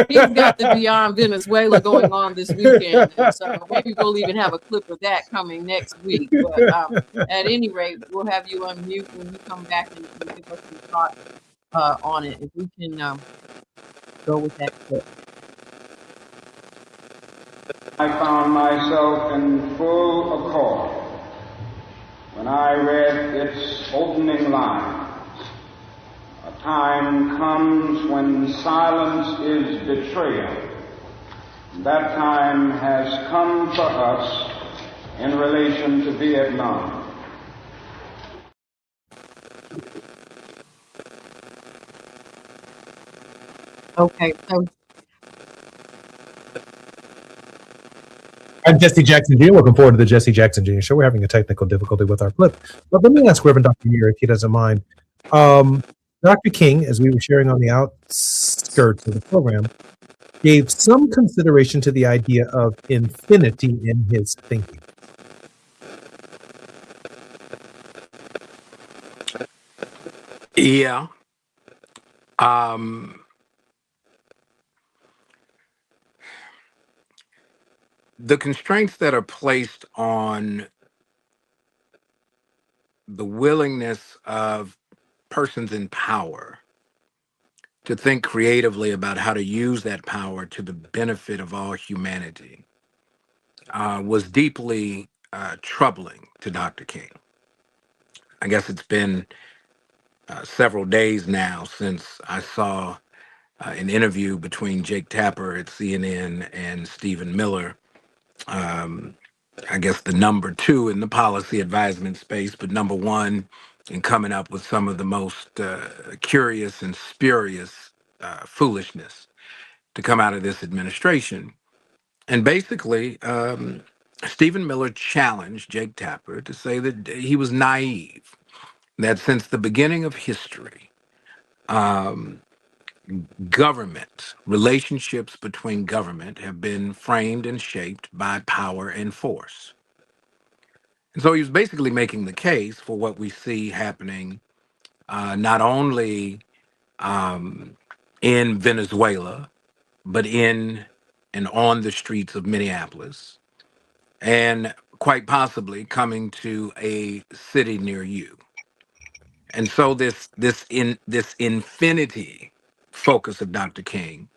He's got the Beyond Venezuela going on this weekend. And so maybe we'll even have a clip of that coming next week. But at any rate, we'll have you unmute when you come back and give us some thoughts on it. If we can go with that clip. I found myself in full accord when I read its opening lines. A time comes when silence is betrayal. That time has come for us in relation to Vietnam. Okay, so I'm Jesse Jackson Jr. Welcome forward to the Jesse Jackson Jr. Show. We're having a technical difficulty with our clip. But let me ask Reverend Dr. Yeary, if he doesn't mind. Dr. King, as we were sharing on the outskirts of the program, gave some consideration to the idea of infinity in his thinking. Yeah. The constraints that are placed on the willingness of persons in power to think creatively about how to use that power to the benefit of all humanity was deeply troubling to Dr. King. I guess it's been several days now since I saw an interview between Jake Tapper at CNN and Stephen Miller. I guess the number two in the policy advisement space, but number one in coming up with some of the most curious and spurious foolishness to come out of this administration. And basically, Stephen Miller challenged Jake Tapper to say that he was naive, that since the beginning of history, government, relationships between government have been framed and shaped by power and force. And so he was basically making the case for what we see happening not only in Venezuela, but in and on the streets of Minneapolis, and quite possibly coming to a city near you. And so this infinity focus of Dr. King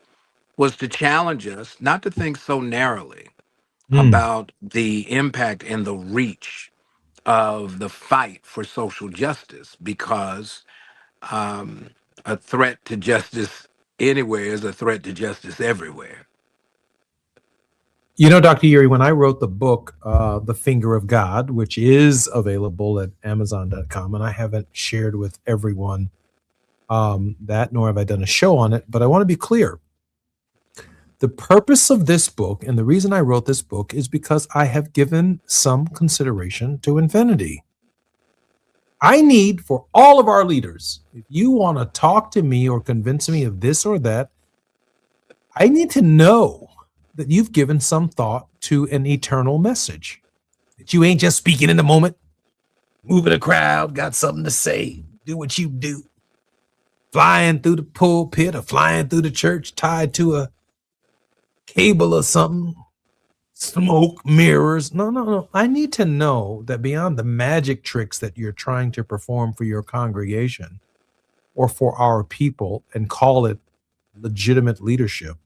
was to challenge us not to think so narrowly about the impact and the reach of the fight for social justice, because a threat to justice anywhere is a threat to justice everywhere. You know, Dr. Yeary, when I wrote the book, The Finger of God, which is available at Amazon.com, and I haven't shared with everyone that, nor have I done a show on it, but I want to be clear. The purpose of this book, and the reason I wrote this book, is because I have given some consideration to infinity. I need for all of our leaders, if you want to talk to me or convince me of this or that, I need to know that you've given some thought to an eternal message. That you ain't just speaking in the moment, moving a crowd, got something to say, do what you do. flying through the pulpit or flying through the church tied to a cable or something. Smoke, mirrors. No. I need to know that beyond the magic tricks that you're trying to perform for your congregation or for our people and call it legitimate leadership,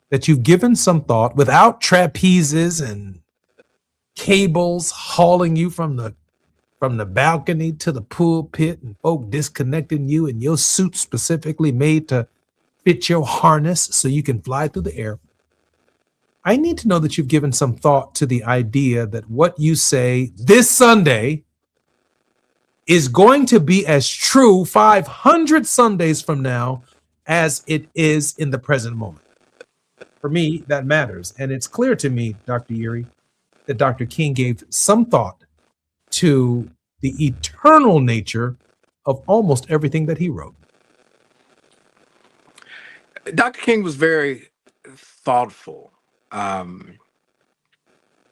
that you've given some thought without trapezes and cables hauling you from the balcony to the pulpit and folk disconnecting you and your suit specifically made to fit your harness so you can fly through the air. I need to know that you've given some thought to the idea that what you say this Sunday is going to be as true 500 Sundays from now as it is in the present moment. For me, that matters. And it's clear to me, Dr. Erie, that Dr. King gave some thought to the eternal nature of almost everything that he wrote. Dr. King was very thoughtful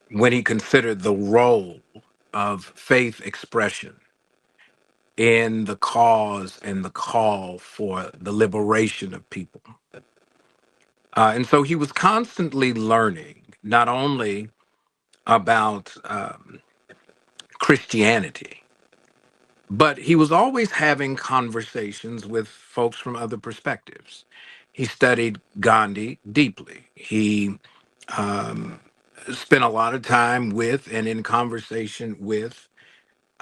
when he considered the role of faith expression in the cause and the call for the liberation of people. And so he was constantly learning not only about Christianity, but he was always having conversations with folks from other perspectives. He studied Gandhi deeply. He spent a lot of time with and in conversation with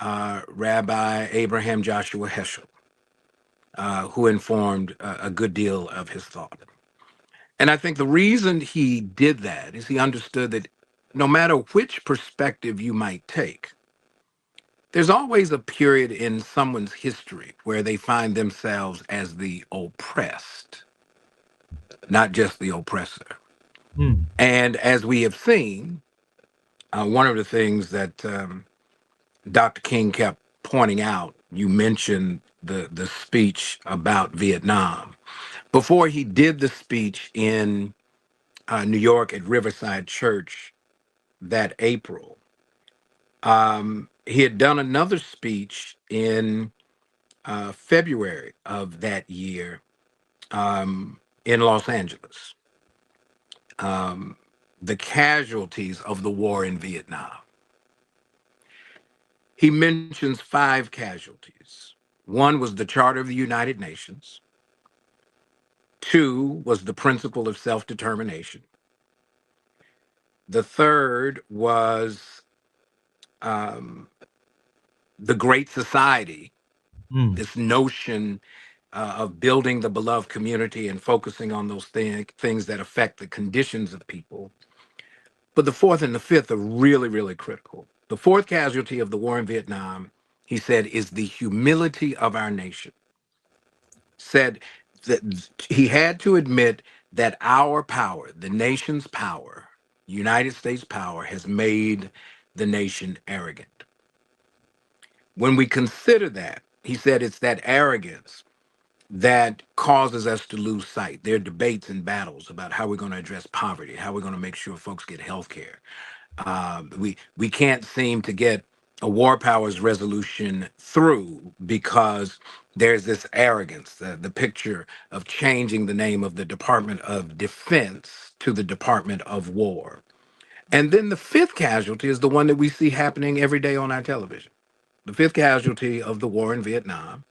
Rabbi Abraham Joshua Heschel, who informed a good deal of his thought. And I think the reason he did that is he understood that no matter which perspective you might take, there's always a period in someone's history where they find themselves as the oppressed, not just the oppressor. And as we have seen, one of the things that Dr. King kept pointing out, you mentioned the speech about Vietnam. Before he did the speech in New York at Riverside Church that April, he had done another speech in February of that year in Los Angeles. The casualties of the war in Vietnam. He mentions 5 casualties. One was the Charter of the United Nations. 2 was the principle of self-determination. The third was the Great Society, this notion of building the beloved community and focusing on those things that affect the conditions of people. But the 4th and the 5th are really, really critical. The 4th casualty of the war in Vietnam, he said, is the humility of our nation. Said that he had to admit that our power, the nation's power, United States power, has made the nation arrogant. When we consider that, he said it's that arrogance that causes us to lose sight. There are debates and battles about how we're going to address poverty, how we're going to make sure folks get health care. We can't seem to get a war powers resolution through because there's this arrogance, the picture of changing the name of the Department of Defense to the Department of War. And then the 5th casualty is the one that we see happening every day on our television. The 5th casualty of the war in Vietnam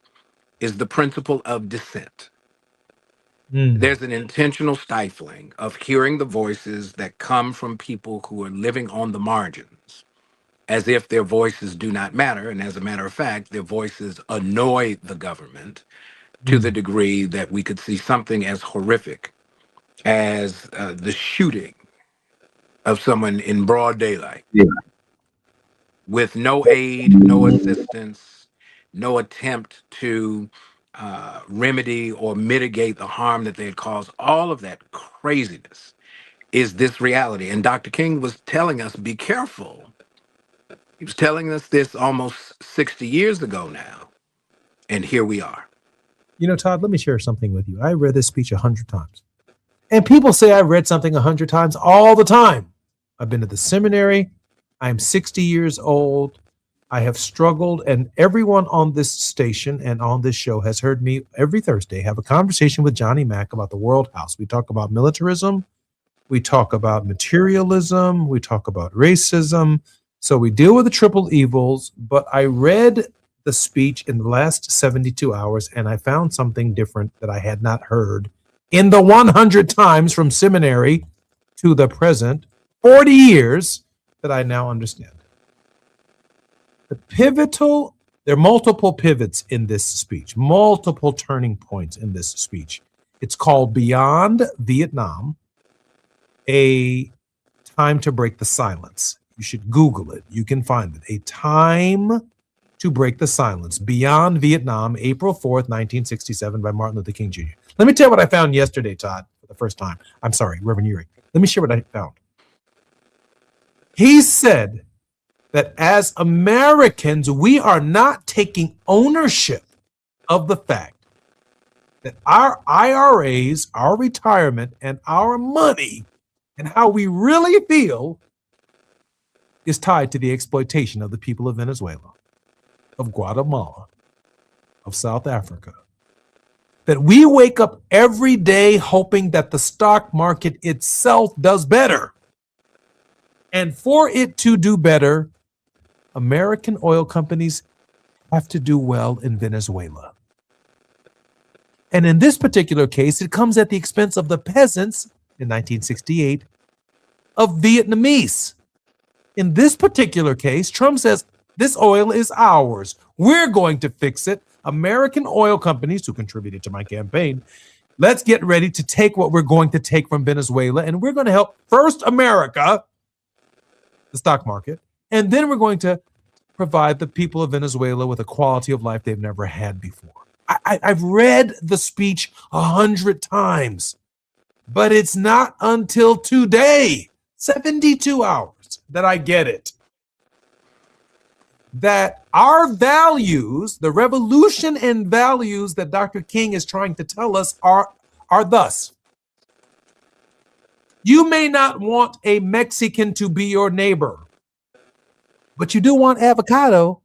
is the principle of dissent. There's an intentional stifling of hearing the voices that come from people who are living on the margins, as if their voices do not matter. And as a matter of fact, their voices annoy the government to the degree that we could see something as horrific as the shooting of someone in broad daylight with no aid, no assistance, no attempt to remedy or mitigate the harm that they had caused. All of that craziness is this reality. And Dr. King was telling us, be careful. He was telling us this almost 60 years ago now. And here we are. You know, Todd, let me share something with you. I read this speech 100 times. And people say I've read something 100 times all the time. I've been to the seminary. I'm 60 years old. I have struggled, and everyone on this station and on this show has heard me every Thursday have a conversation with Johnny Mack about the World House. We talk about militarism. We talk about materialism. We talk about racism. So we deal with the triple evils, but I read the speech in the last 72 hours, and I found something different that I had not heard in the 100 times from seminary to the present, 40 years, that I now understand. There are multiple pivots in this speech, multiple turning points in this speech. It's called Beyond Vietnam, A Time to Break the Silence. You should Google it. You can find it. A Time to Break the Silence, Beyond Vietnam, April 4th, 1967, by Martin Luther King Jr. Let me tell you what I found yesterday, Todd, for the first time. I'm sorry, Reverend Urey. Let me share what I found. He said that as Americans, we are not taking ownership of the fact that our IRAs, our retirement, and our money, and how we really feel is tied to the exploitation of the people of Venezuela, of Guatemala, of South Africa. That we wake up every day hoping that the stock market itself does better. And for it to do better, American oil companies have to do well in Venezuela. And in this particular case, it comes at the expense of the peasants in 1968 of Vietnamese. In this particular case, Trump says, this oil is ours. We're going to fix it. American oil companies who contributed to my campaign, let's get ready to take what we're going to take from Venezuela, and we're going to help first America, the stock market, and then we're going to provide the people of Venezuela with a quality of life they've never had before. I've read the speech 100 times, but it's not until today, 72 hours, that I get it. That our values, the revolution in values that Dr. King is trying to tell us are thus. You may not want a Mexican to be your neighbor, but you do want avocado.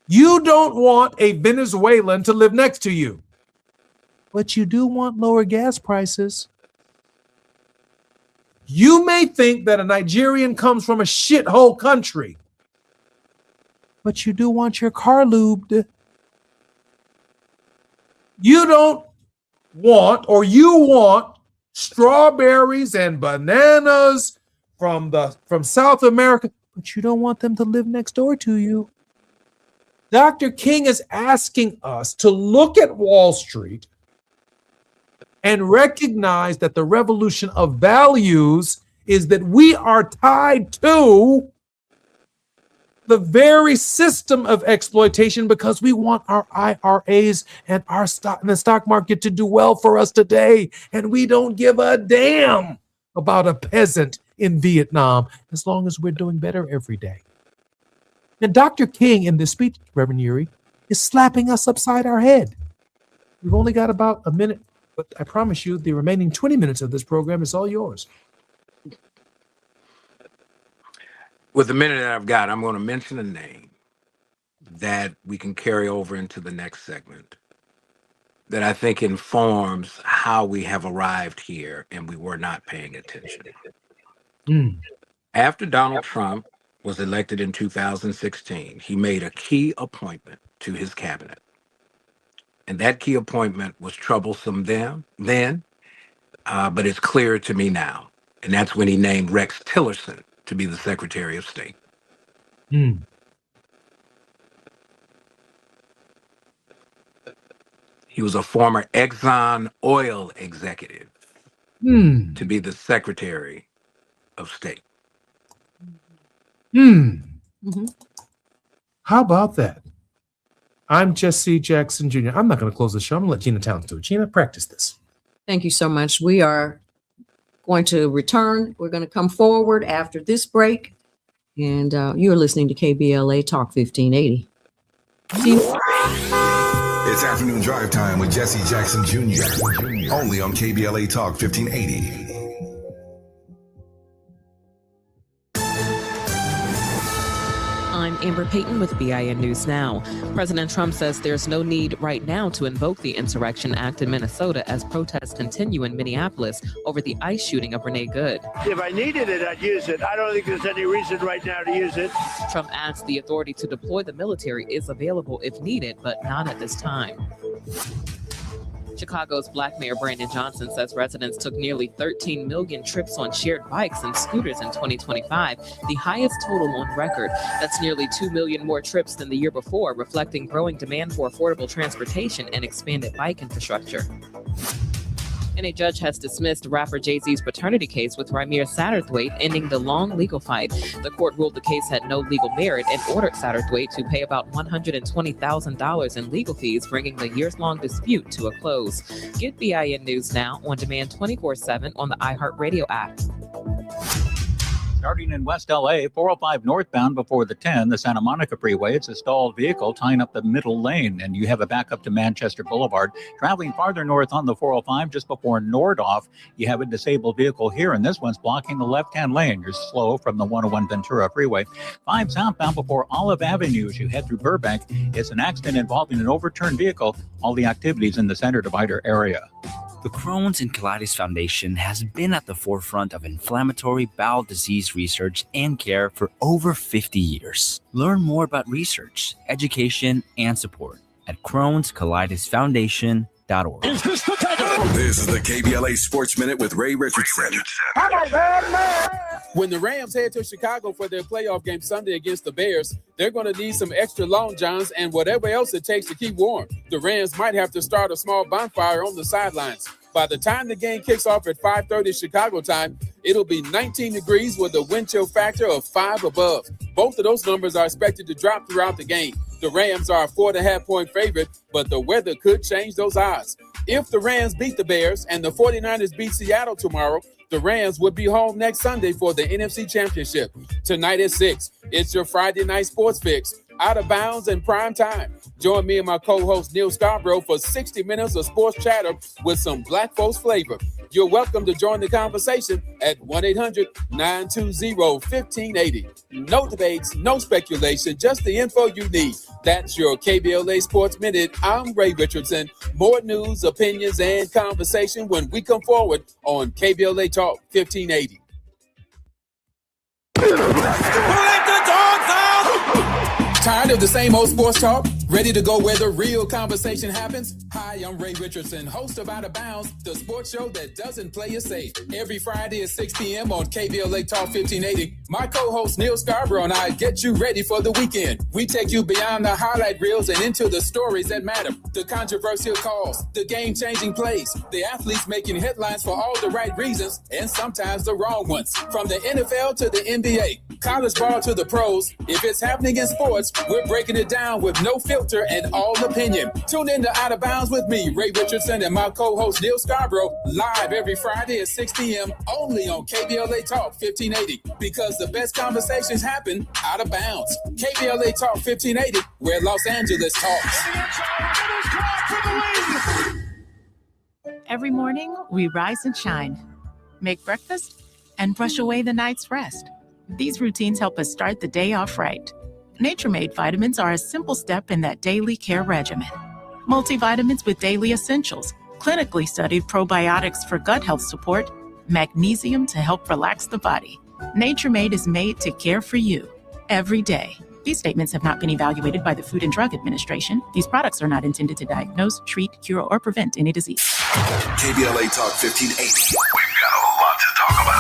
You don't want a Venezuelan to live next to you, but you do want lower gas prices. You may think that a Nigerian comes from a shithole country, but you do want your car lubed. You don't want, or you want, strawberries and bananas from South America, but you don't want them to live next door to you. Dr. King is asking us to look at Wall Street and recognize that the revolution of values is that we are tied to the very system of exploitation because we want our IRAs and our stock and the stock market to do well for us today. And we don't give a damn about a peasant in Vietnam as long as we're doing better every day. And Dr. King in this speech, Reverend Urey, is slapping us upside our head. We've only got about a minute, but I promise you the remaining 20 minutes of this program is all yours. With the minute that I've got, I'm going to mention a name that we can carry over into the next segment that I think informs how we have arrived here and we were not paying attention. After Donald Trump was elected in 2016, he made a key appointment to his cabinet. And that key appointment was troublesome then, but it's clear to me now. And that's when he named Rex Tillerson to be the Secretary of State. He was a former Exxon oil executive to be the Secretary of State. How about that? I'm Jesse Jackson Jr. I'm not going to close the show. I'm going to let Gina Towns do it. Gina, practice this. Thank you so much. We are going to return. We're going to come forward after this break. And you're listening to KBLA Talk 1580. It's afternoon drive time with Jesse Jackson Jr. Only on KBLA Talk 1580. I'm Amber Payton with BIN News Now. President Trump says there's no need right now to invoke the Insurrection Act in Minnesota as protests continue in Minneapolis over the ICE shooting of Renee Good. If I needed it, I'd use it. I don't think there's any reason right now to use it. Trump adds the authority to deploy the military is available if needed, but not at this time. Chicago's Black Mayor Brandon Johnson says residents took nearly 13 million trips on shared bikes and scooters in 2025, the highest total on record. That's nearly 2 million more trips than the year before, reflecting growing demand for affordable transportation and expanded bike infrastructure. And a judge has dismissed rapper Jay-Z's paternity case with Ramir Satterthwaite, ending the long legal fight. The court ruled the case had no legal merit and ordered Satterthwaite to pay about $120,000 in legal fees, bringing the years-long dispute to a close. Get BIN News Now on demand 24/7 on the iHeartRadio app. Starting in West LA, 405 northbound before the 10, the Santa Monica Freeway, it's a stalled vehicle tying up the middle lane, and you have a backup to Manchester Boulevard. Traveling farther north on the 405, just before Nordhoff, you have a disabled vehicle here, and this one's blocking the left-hand lane. You're slow from the 101 Ventura Freeway. 5 southbound before Olive Avenue as you head through Burbank. It's an accident involving an overturned vehicle. All the activities in the center divider area. The Crohn's and Colitis Foundation has been at the forefront of inflammatory bowel disease research and care for over 50 years. Learn more about research, education, and support at Crohn'sColitisFoundation.org. This is the KBLA Sports Minute with Ray Richardson. When the Rams head to Chicago for their playoff game Sunday against the Bears, they're going to need some extra long johns and whatever else it takes to keep warm. The Rams might have to start a small bonfire on the sidelines. By the time the game kicks off at 5:30 Chicago time, it'll be 19 degrees with a wind chill factor of 5 above. Both of those numbers are expected to drop throughout the game. The Rams are a 4.5-point favorite, but the weather could change those odds. If the Rams beat the Bears and the 49ers beat Seattle tomorrow, the Rams would be home next Sunday for the NFC Championship. Tonight at 6, it's your Friday night sports fix. Out of bounds and prime time. Join me and my co-host Neil Scarborough for 60 minutes of sports chatter with some Black folks flavor. You're welcome to join the conversation at 1-800-920-1580. No debates, no speculation, just the info you need. That's your KBLA Sports Minute. I'm Ray Richardson. More news, opinions, and conversation when we come forward on KBLA Talk 1580. Tired of the same old sports talk? Ready to go where the real conversation happens? Hi, I'm Ray Richardson, host of Out of Bounds, the sports show that doesn't play it safe. Every Friday at 6 p.m. on KBLA Talk 1580. My co-host Neil Scarborough and I get you ready for the weekend. We take you beyond the highlight reels and into the stories that matter. The controversial calls, the game-changing plays, the athletes making headlines for all the right reasons and sometimes the wrong ones. From the NFL to the NBA, college ball to the pros, if it's happening in sports, we're breaking it down with no filter and all opinion. Tune in to Out of Bounds with me, Ray Richardson, and my co-host Neil Scarborough, live every Friday at 6 p.m. only on KBLA Talk 1580, because the best conversations happen out of bounds. KBLA Talk 1580, where Los Angeles talks. Every morning, we rise and shine, make breakfast, and brush away the night's rest. These routines help us start the day off right. Nature-Made vitamins are a simple step in that daily care regimen. Multivitamins with daily essentials, clinically studied probiotics for gut health support, magnesium to help relax the body. Nature-Made is made to care for you every day. These statements have not been evaluated by the Food and Drug Administration. These products are not intended to diagnose, treat, cure, or prevent any disease. KBLA Talk 1580. We've got a lot to talk about.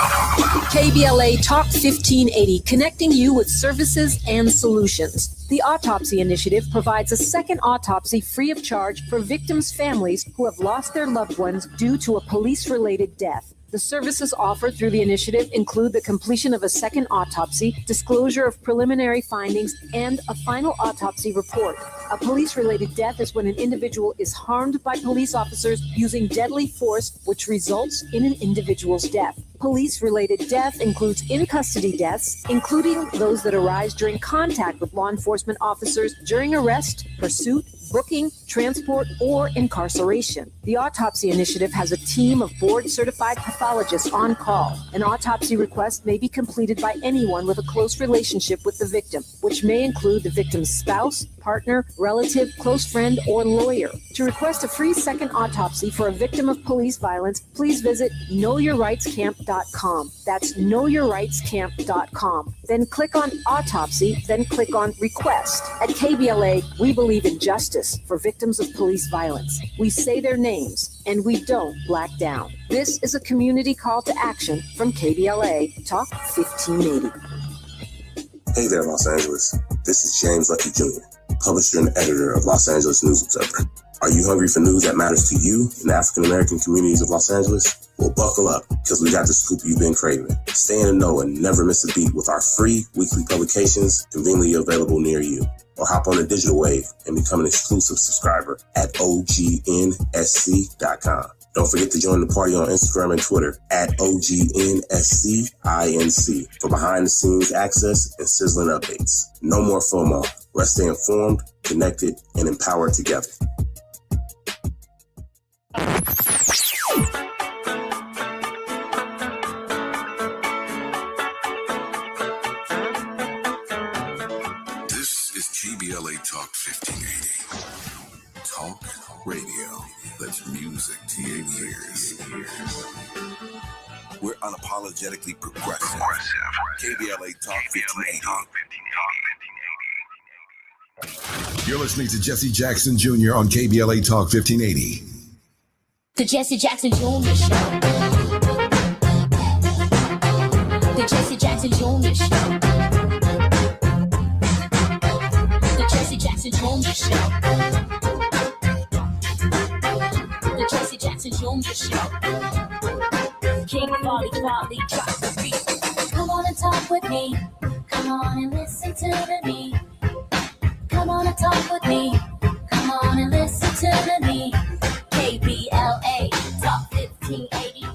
KBLA Talk 1580, connecting you with services and solutions. The Autopsy Initiative provides a second autopsy free of charge for victims' families who have lost their loved ones due to a police-related death. The services offered through the initiative include the completion of a second autopsy, disclosure of preliminary findings, and a final autopsy report. A police-related death is when an individual is harmed by police officers using deadly force, which results in an individual's death. Police-related death includes in-custody deaths, including those that arise during contact with law enforcement officers during arrest, pursuit, booking, transport, or incarceration. The Autopsy Initiative has a team of board-certified pathologists on call. An autopsy request may be completed by anyone with a close relationship with the victim, which may include the victim's spouse, partner, relative, close friend, or lawyer. To request a free second autopsy for a victim of police violence, please visit knowyourrightscamp.com. That's knowyourrightscamp.com. Then click on Autopsy, then click on Request. At KBLA, we believe in justice for victims of police violence. We say their names, and we don't black down. This is a community call to action from KBLA Talk 1580. Hey there, Los Angeles. This is James Lucky Jr., publisher and editor of Los Angeles News Observer. Are you hungry for news that matters to you in the African-American communities of Los Angeles? Well, buckle up, because we got the scoop you've been craving. Stay in the know and never miss a beat with our free weekly publications conveniently available near you. Or hop on the digital wave and become an exclusive subscriber at OGNSC.com. Don't forget to join the party on Instagram and Twitter at OGNSCINC for behind-the-scenes access and sizzling updates. No more FOMO. Let's stay informed, connected, and empowered together. This is KBLA Talk 1580. Talk radio that's music to your ears. We're unapologetically progressive. KBLA Talk 1580. You're listening to Jesse Jackson Jr. on KBLA Talk 1580. The Jesse Jackson Jr. Show. The Jesse Jackson Jr. Show. The Jesse Jackson Jr. Show. The Jesse Jackson Jr. Show. King Volley, drop the beat. Come on and talk with me. Come on and listen to me. Come on and talk with me. Come on and listen to me. KBLA Talk 1580.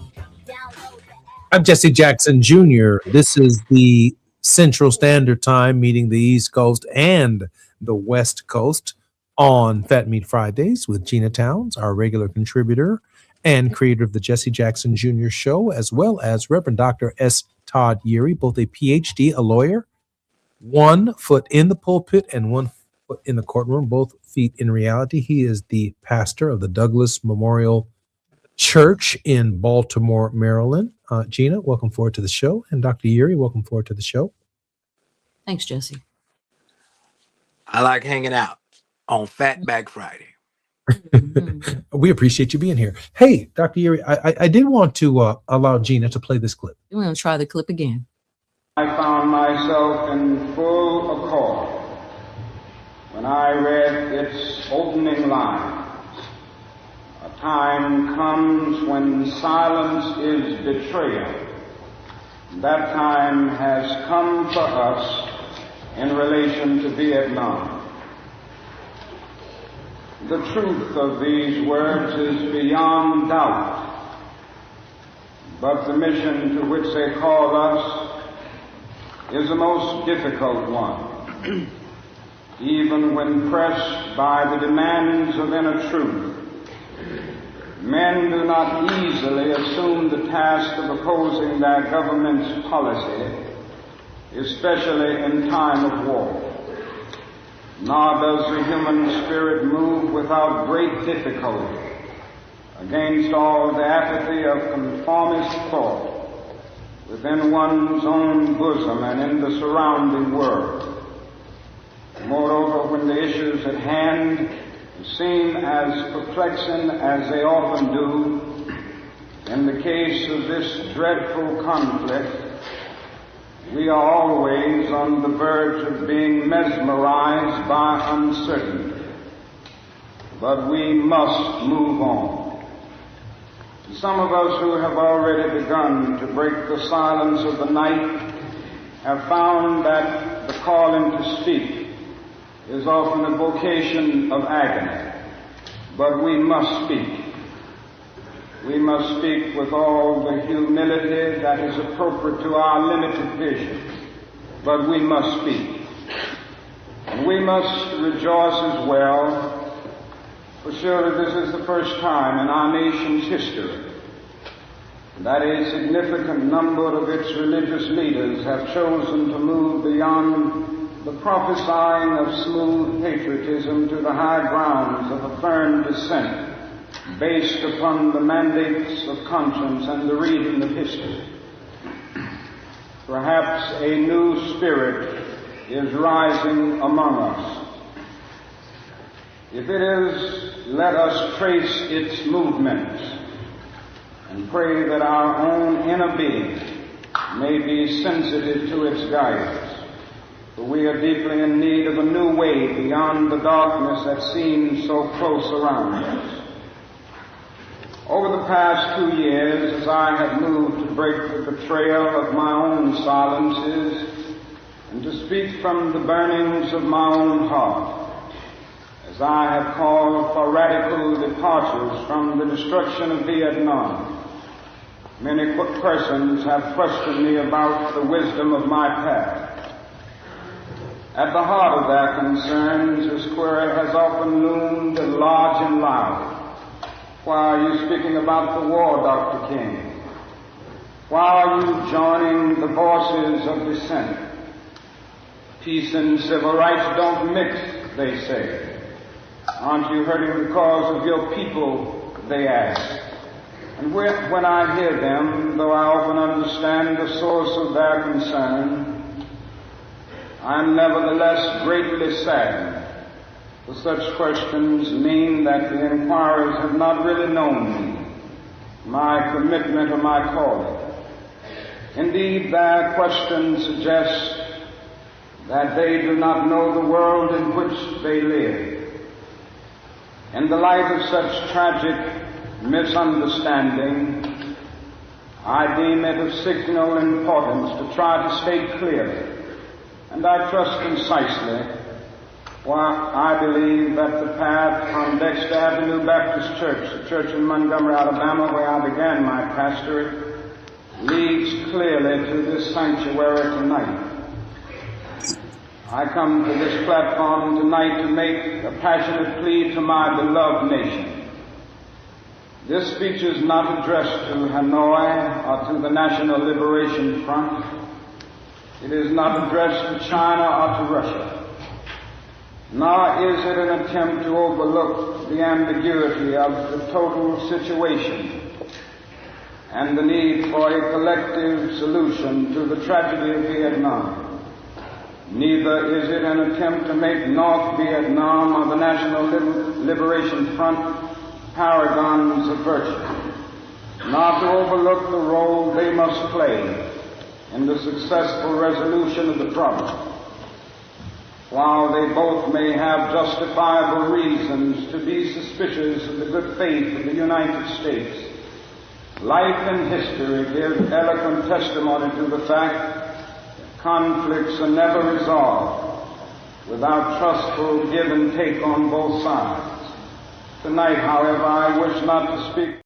Download the app. I'm Jesse Jackson Jr. This is the Central Standard Time, meeting the East Coast and the West Coast on Fat Meat Fridays with Gina Towns, our regular contributor and creator of the Jesse Jackson Jr. Show, as well as Reverend Dr. S. Todd Yeary, both a PhD, a lawyer, 1 foot in the pulpit and 1 foot in the courtroom, both feet in reality. He is the pastor of the Douglas Memorial Church in Baltimore, Maryland. Gina, welcome forward to the show. And Dr. Yeary, welcome forward to the show. Thanks, Jesse. I like hanging out on Fatback Friday. We appreciate you being here. Hey, Dr. Yeary, I did want to allow Gina to play this clip. We're going to try the clip again. I found myself in full accord when I read its opening lines. A time comes when silence is betrayal. That time has come for us in relation to Vietnam. The truth of these words is beyond doubt, but the mission to which they call us is a most difficult one. Even when pressed by the demands of inner truth, men do not easily assume the task of opposing their government's policy, especially in time of war. Nor does the human spirit move without great difficulty against all the apathy of conformist thought within one's own bosom and in the surrounding world. Moreover, when the issues at hand seem as perplexing as they often do, in the case of this dreadful conflict, we are always on the verge of being mesmerized by uncertainty. But we must move on. Some of us who have already begun to break the silence of the night have found that the calling to speak is often a vocation of agony, but we must speak. We must speak with all the humility that is appropriate to our limited vision, but we must speak. And we must rejoice as well, for surely this is the first time in our nation's history that a significant number of its religious leaders have chosen to move beyond the prophesying of smooth patriotism to the high grounds of a firm dissent based upon the mandates of conscience and the reading of history. Perhaps a new spirit is rising among us. If it is, let us trace its movements and pray that our own inner being may be sensitive to its guidance. For we are deeply in need of a new way beyond the darkness that seems so close around us. Over the past 2 years, as I have moved to break the betrayal of my own silences and to speak from the burnings of my own heart, as I have called for radical departures from the destruction of Vietnam, many persons have questioned me about the wisdom of my path. At the heart of their concerns, this query has often loomed large and loud. Why are you speaking about the war, Dr. King? Why are you joining the voices of dissent? Peace and civil rights don't mix, they say. Aren't you hurting the cause of your people, they ask. And when I hear them, though I often understand the source of their concern, I am nevertheless greatly saddened. For such questions mean that the inquirers have not really known me, my commitment or my calling. Indeed, their questions suggest that they do not know the world in which they live. In the light of such tragic misunderstanding, I deem it of signal importance to try to state clearly, and I trust concisely, why I believe that the path from Dexter Avenue Baptist Church, the church in Montgomery, Alabama, where I began my pastorate, leads clearly to this sanctuary tonight. I come to this platform tonight to make a passionate plea to my beloved nation. This speech is not addressed to Hanoi or to the National Liberation Front. It is not addressed to China or to Russia. Nor is it an attempt to overlook the ambiguity of the total situation and the need for a collective solution to the tragedy of Vietnam. Neither is it an attempt to make North Vietnam or the National Liberation Front paragons of virtue, nor to overlook the role they must play in the successful resolution of the problem. While they both may have justifiable reasons to be suspicious of the good faith of the United States, life and history give eloquent testimony to the fact that conflicts are never resolved without trustful give and take on both sides. Tonight, however, I wish not to speak.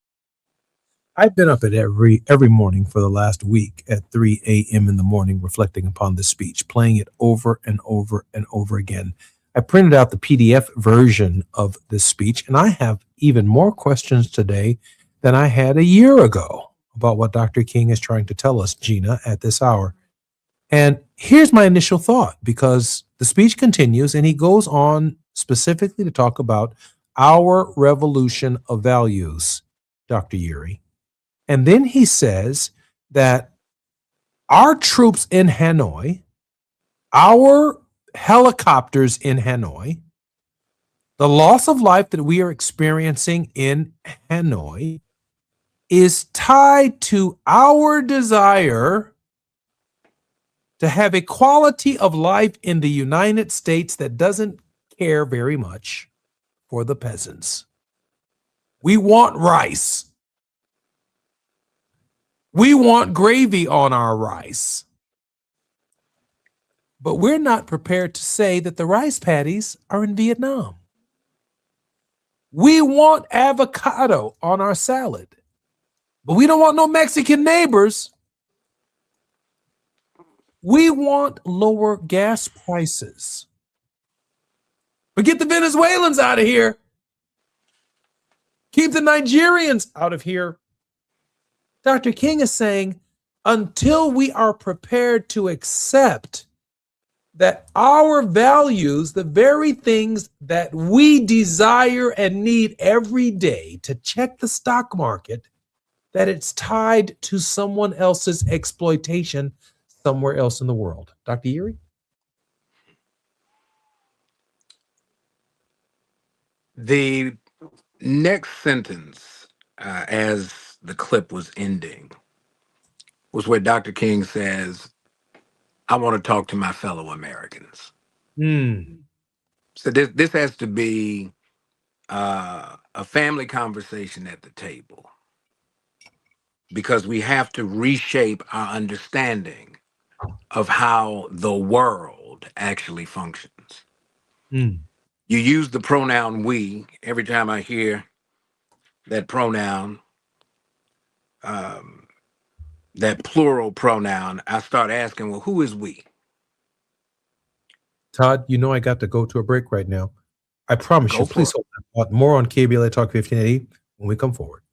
I've been up at every morning for the last week at 3 a.m. in the morning, reflecting upon this speech, playing it over and over and over again. I printed out the PDF version of this speech, and I have even more questions today than I had a year ago about what Dr. King is trying to tell us, Gina, at this hour. And here's my initial thought, because the speech continues, and he goes on specifically to talk about our revolution of values, Dr. Yuri. And then he says that our troops in Hanoi, our helicopters in Hanoi, the loss of life that we are experiencing in Hanoi is tied to our desire to have a quality of life in the United States that doesn't care very much for the peasants. We want rice. We want gravy on our rice. But we're not prepared to say that the rice paddies are in Vietnam. We want avocado on our salad, but we don't want no Mexican neighbors. We want lower gas prices. But get the Venezuelans out of here. Keep the Nigerians out of here. Dr. King is saying, until we are prepared to accept that our values, the very things that we desire and need every day to check the stock market, that it's tied to someone else's exploitation somewhere else in the world. Dr. Erie? The next sentence, as the clip was ending, was where Dr. King says, I want to talk to my fellow Americans. So this has to be a family conversation at the table, because we have to reshape our understanding of how the world actually functions. You use the pronoun we. Every time I hear that pronoun, that plural pronoun, I start asking, well, who is we? Todd, you know I got to go to a break right now. I promise you, please hold that thought. More on KBLA Talk 1580 when we come forward.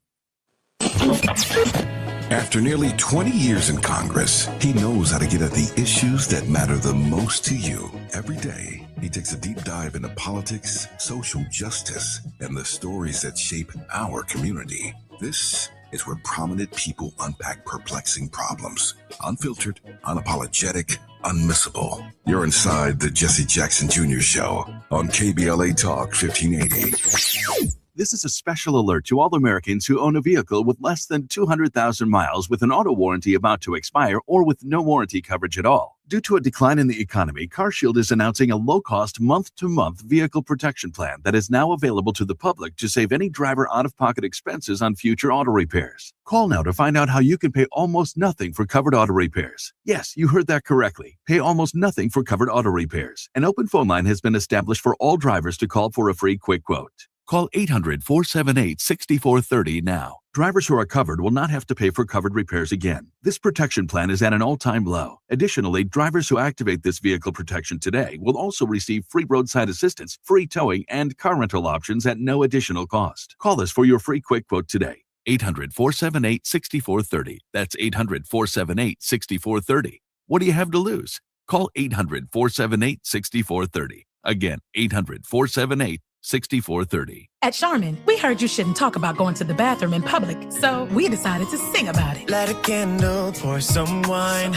After nearly 20 years in Congress, he knows how to get at the issues that matter the most to you. Every day, he takes a deep dive into politics, social justice, and the stories that shape our community. This is where prominent people unpack perplexing problems. Unfiltered, unapologetic, unmissable. You're inside the Jesse Jackson Jr. Show on KBLA Talk 1580. This is a special alert to all Americans who own a vehicle with less than 200,000 miles with an auto warranty about to expire or with no warranty coverage at all. Due to a decline in the economy, CarShield is announcing a low-cost month-to-month vehicle protection plan that is now available to the public to save any driver out-of-pocket expenses on future auto repairs. Call now to find out how you can pay almost nothing for covered auto repairs. Yes, you heard that correctly. Pay almost nothing for covered auto repairs. An open phone line has been established for all drivers to call for a free quick quote. Call 800-478-6430 now. Drivers who are covered will not have to pay for covered repairs again. This protection plan is at an all-time low. Additionally, drivers who activate this vehicle protection today will also receive free roadside assistance, free towing, and car rental options at no additional cost. Call us for your free quick quote today. 800-478-6430. That's 800-478-6430. What do you have to lose? Call 800-478-6430. Again, 800-478-6430. At Charmin, we heard you shouldn't talk about going to the bathroom in public, so we decided to sing about it. Light a candle, pour some wine.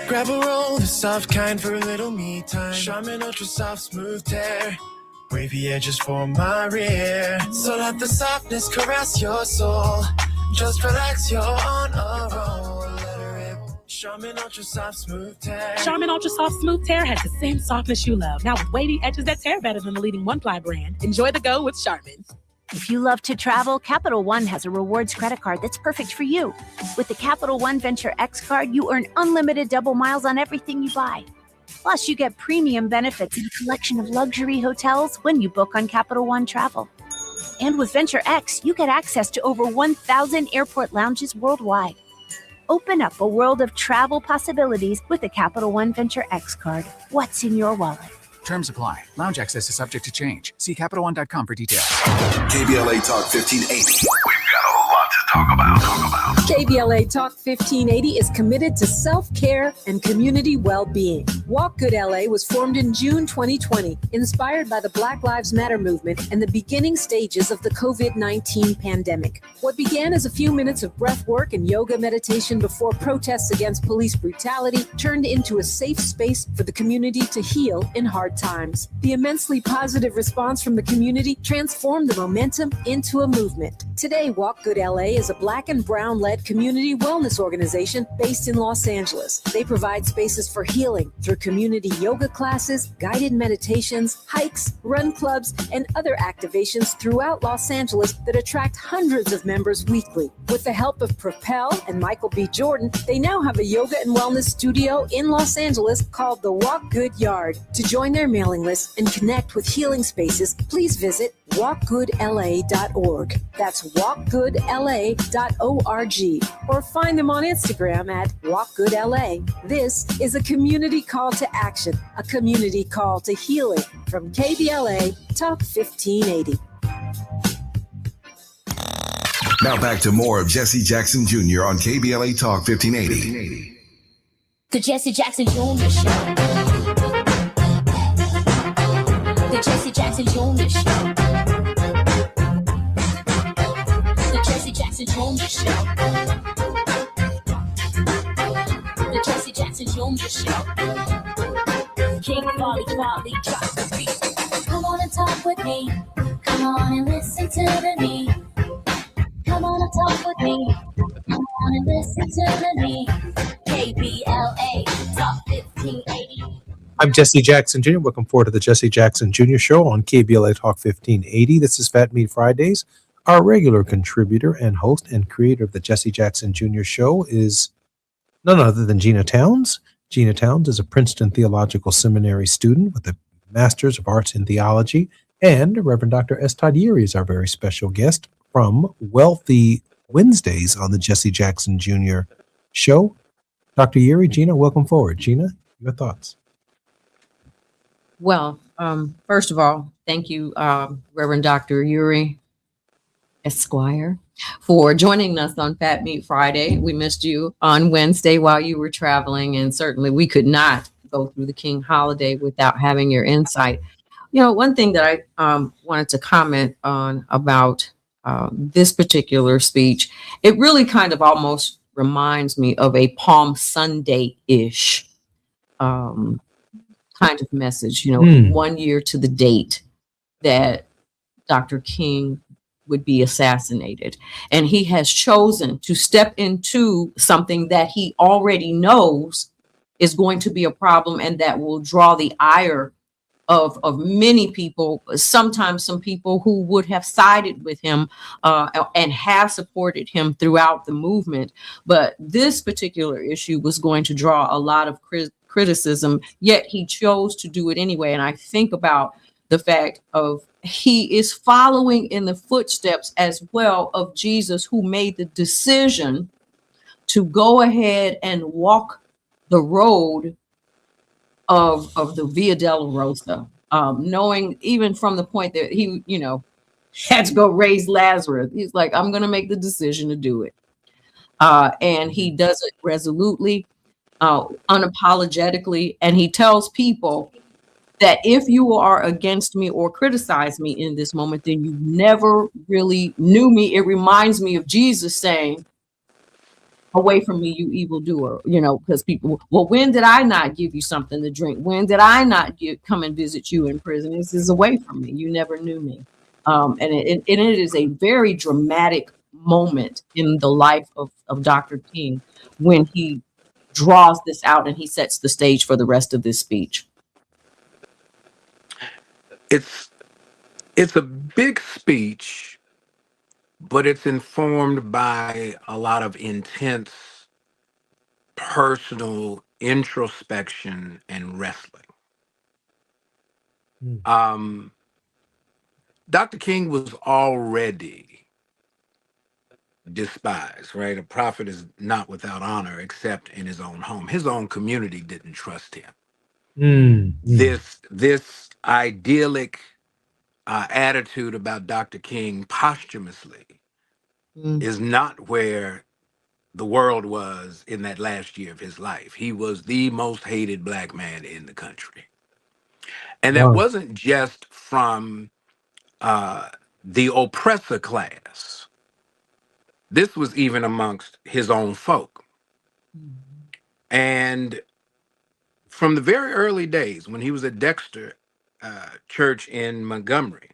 Grab a roll, the soft kind for a little me time. Charmin Ultra Soft Smooth Tear. Wavy edges for my rear. So let the softness caress your soul. Just relax, you're on a roll. Let her rip. Charmin Ultra Soft Smooth Tear. Charmin Ultra Soft Smooth Tear has the same softness you love, now with wavy edges that tear better than the leading one-ply brand. Enjoy the go with Charmin. If you love to travel, Capital One has a rewards credit card that's perfect for you. With the Capital One Venture X card, you earn unlimited double miles on everything you buy. Plus, you get premium benefits and a collection of luxury hotels when you book on Capital One Travel. And with Venture X, you get access to over 1,000 airport lounges worldwide. Open up a world of travel possibilities with the Capital One Venture X card. What's in your wallet? Terms apply. Lounge access is subject to change. See CapitalOne.com for details. KBLA Talk 1580. We've got a lot to talk about. KBLA Talk 1580 is committed to self-care and community well-being. Walk Good LA was formed in June 2020, inspired by the Black Lives Matter movement and the beginning stages of the COVID-19 pandemic. What began as a few minutes of breath work and yoga meditation before protests against police brutality turned into a safe space for the community to heal in hard times. The immensely positive response from the community transformed the momentum into a movement. Today, Walk Good LA is is a Black and Brown-led community wellness organization based in Los Angeles. They provide spaces for healing through community yoga classes, guided meditations, hikes, run clubs, and other activations throughout Los Angeles that attract hundreds of members weekly. With the help of Propel and Michael B. Jordan, they now have a yoga and wellness studio in Los Angeles called the Walk Good Yard. To join their mailing list and connect with healing spaces, please visit walkgoodla.org. That's walkgoodla.org. Or find them on Instagram at walkgoodla. This is a community call to action, a community call to healing from KBLA Talk 1580. Now back to more of Jesse Jackson Jr. on KBLA Talk 1580. The Jesse Jackson Jr. Show. The Jesse Jackson Jr. Show. The Jesse Jackson Jr. Show. The Jesse Jackson Jr. Show. King Volley, drop the beat. Come on and talk with me. Come on and listen to me. Come on and talk with me. Come on and listen to me. KBLA Talk 1580. I'm Jesse Jackson Jr. Welcome forward to the Jesse Jackson Jr. Show on KBLA Talk 1580. This is Fat Meat Fridays. Our regular contributor and host and creator of the Jesse Jackson Jr. Show is none other than Gina Towns. Gina Towns is a Princeton Theological Seminary student with a Master's of Arts in Theology, and Reverend Dr. S. Todd Yeary is our very special guest from Wealthy Wednesdays on the Jesse Jackson Jr. Show. Dr. Yeary, Gina, welcome forward. Gina, your thoughts? Well, first of all, thank you, Reverend Dr. Yeary Esquire, for joining us on Fat Meat Friday. We missed you on Wednesday while you were traveling, and certainly we could not go through the King holiday without having your insight. You know, one thing that I wanted to comment on about this particular speech, it really kind of almost reminds me of a Palm Sunday-ish kind of message, 1 year to the date that Dr. King would be assassinated. And he has chosen to step into something that he already knows is going to be a problem and that will draw the ire of many people, sometimes some people who would have sided with him and have supported him throughout the movement. But this particular issue was going to draw a lot of criticism, yet he chose to do it anyway. And I think about the fact of he is following in the footsteps as well of Jesus, who made the decision to go ahead and walk the road of the Via Dolorosa, knowing even from the point that he, had to go raise Lazarus. He's like, I'm going to make the decision to do it. And he does it resolutely, unapologetically. And he tells people that if you are against me or criticize me in this moment, then you never really knew me. It reminds me of Jesus saying, away from me, you evildoer, because people, well, when did I not give you something to drink? When did I not come and visit you in prison? This is away from me. You never knew me. And it is a very dramatic moment in the life of Dr. King when he draws this out and he sets the stage for the rest of this speech. It's a big speech, but it's informed by a lot of intense personal introspection and wrestling. Dr. King was already despised, right? A prophet is not without honor except in his own home. His own community didn't trust him. This idyllic attitude about Dr. King posthumously is not where the world was in that last year of his life. He was the most hated Black man in the country. And that wasn't just from the oppressor class. This was even amongst his own folk. And from the very early days when he was at Dexter Church in Montgomery,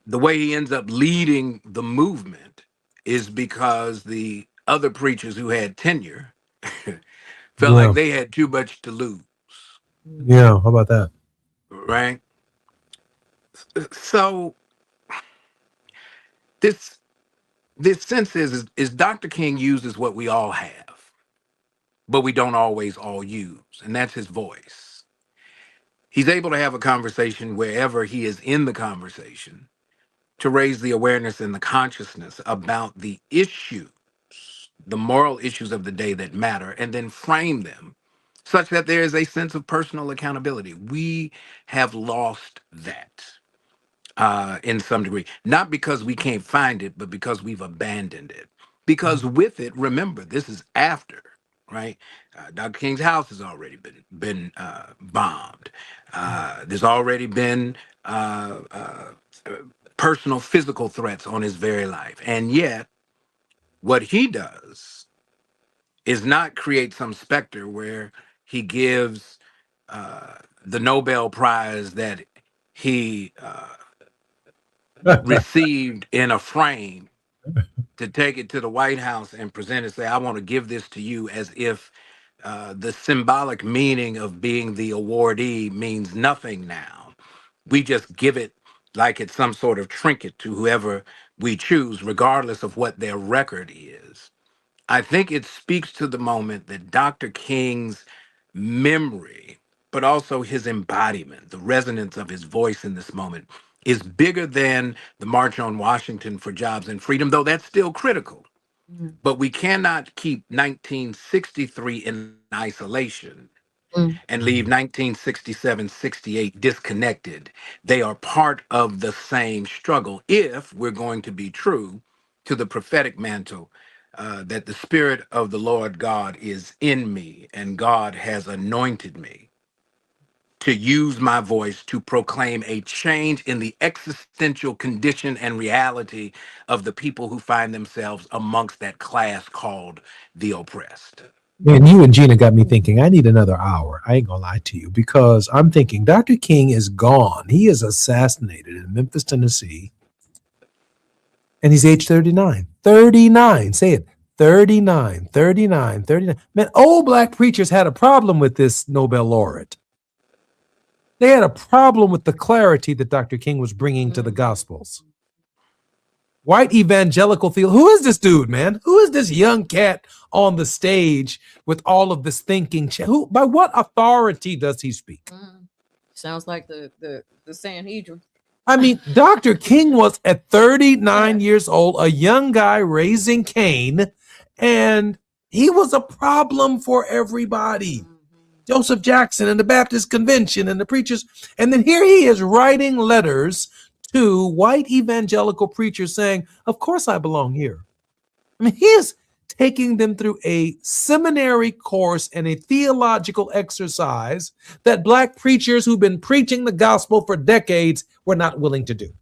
the way he ends up leading the movement is because the other preachers who had tenure felt like they had too much to lose. Yeah, how about that? Right? So this sense is Dr. King uses what we all have, but we don't always all use, and that's his voice. He's able to have a conversation wherever he is in the conversation to raise the awareness and the consciousness about the issues, the moral issues of the day that matter, and then frame them such that there is a sense of personal accountability. We have lost that in some degree, not because we can't find it, but because we've abandoned it. Because with it, remember, this is after, right? Dr. King's house has already been bombed. There's already been personal physical threats on his very life. And yet, what he does is not create some specter where he gives the Nobel Prize that he received in a frame to take it to the White House and present it, say, I want to give this to you, as if the symbolic meaning of being the awardee means nothing now. We just give it like it's some sort of trinket to whoever we choose, regardless of what their record is. I think it speaks to the moment that Dr. King's memory, but also his embodiment, the resonance of his voice in this moment, is bigger than the March on Washington for Jobs and Freedom, though that's still critical. But we cannot keep 1963 in isolation and leave 1967, 68 disconnected. They are part of the same struggle if we're going to be true to the prophetic mantle that the Spirit of the Lord God is in me and God has anointed me to use my voice to proclaim a change in the existential condition and reality of the people who find themselves amongst that class called the oppressed. Man, you and Gina got me thinking, I need another hour. I ain't gonna lie to you, because I'm thinking Dr. King is gone. He is assassinated in Memphis, Tennessee. And he's age 39. 39. Say it. 39. Man, old black preachers had a problem with this Nobel laureate. They had a problem with the clarity that Dr. King was bringing to the Gospels. White evangelical who is this dude, man? Who is this young cat on the stage with all of this thinking? By what authority does he speak? Sounds like the Sanhedrin. I mean, Dr. King was at 39 years old, a young guy raising Cain, and he was a problem for everybody. Joseph Jackson and the Baptist Convention and the preachers. And then here he is writing letters to white evangelical preachers saying, of course I belong here. I mean, he is taking them through a seminary course and a theological exercise that black preachers who've been preaching the gospel for decades were not willing to do.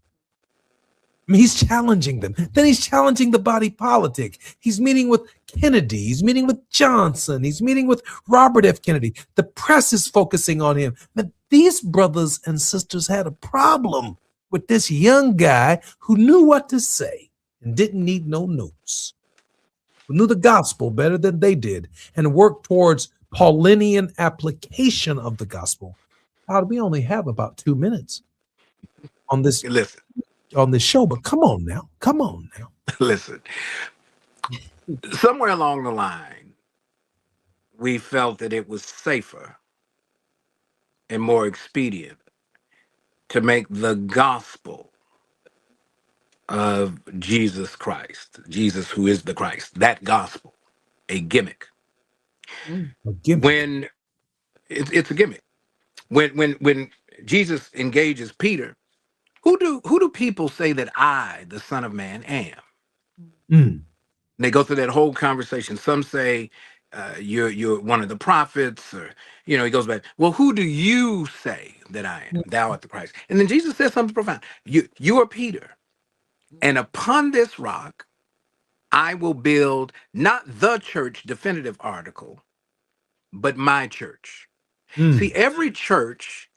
I mean, he's challenging them. Then he's challenging the body politic. He's meeting with Kennedy. He's meeting with Johnson. He's meeting with Robert F. Kennedy. The press is focusing on him. But these brothers and sisters had a problem with this young guy who knew what to say and didn't need no notes, who knew the gospel better than they did and worked towards Paulinian application of the gospel. God, we only have about 2 minutes on this. Listen. On this show, but come on now. Listen, somewhere along the line, we felt that it was safer and more expedient to make the gospel of Jesus Christ, Jesus who is the Christ, that gospel, a gimmick. When it's a gimmick. When Jesus engages Peter, who do people say that I, the Son of Man, am? They go through that whole conversation. Some say you're one of the prophets, or he goes back. Well, who do you say that I am? Thou art the Christ. And then Jesus says something profound. You are Peter, and upon this rock, I will build not the church definitive article, but my church. See, every church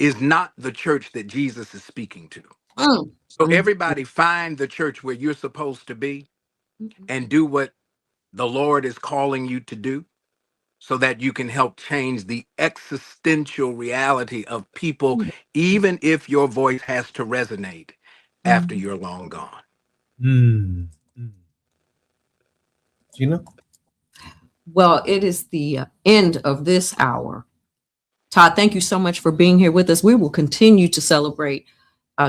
is not the church that Jesus is speaking to. So everybody find the church where you're supposed to be and do what the Lord is calling you to do so that you can help change the existential reality of people, even if your voice has to resonate after you're long gone. Gina? Well, it is the end of this hour. Todd, thank you so much for being here with us. We will continue to celebrate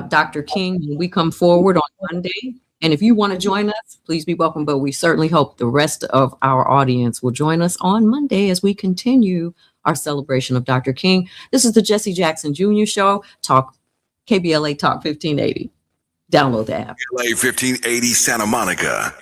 Dr. King when we come forward on Monday. And if you want to join us, please be welcome. But we certainly hope the rest of our audience will join us on Monday as we continue our celebration of Dr. King. This is the Jesse Jackson Jr. Show, KBLA Talk 1580. Download the app. KBLA 1580 Santa Monica.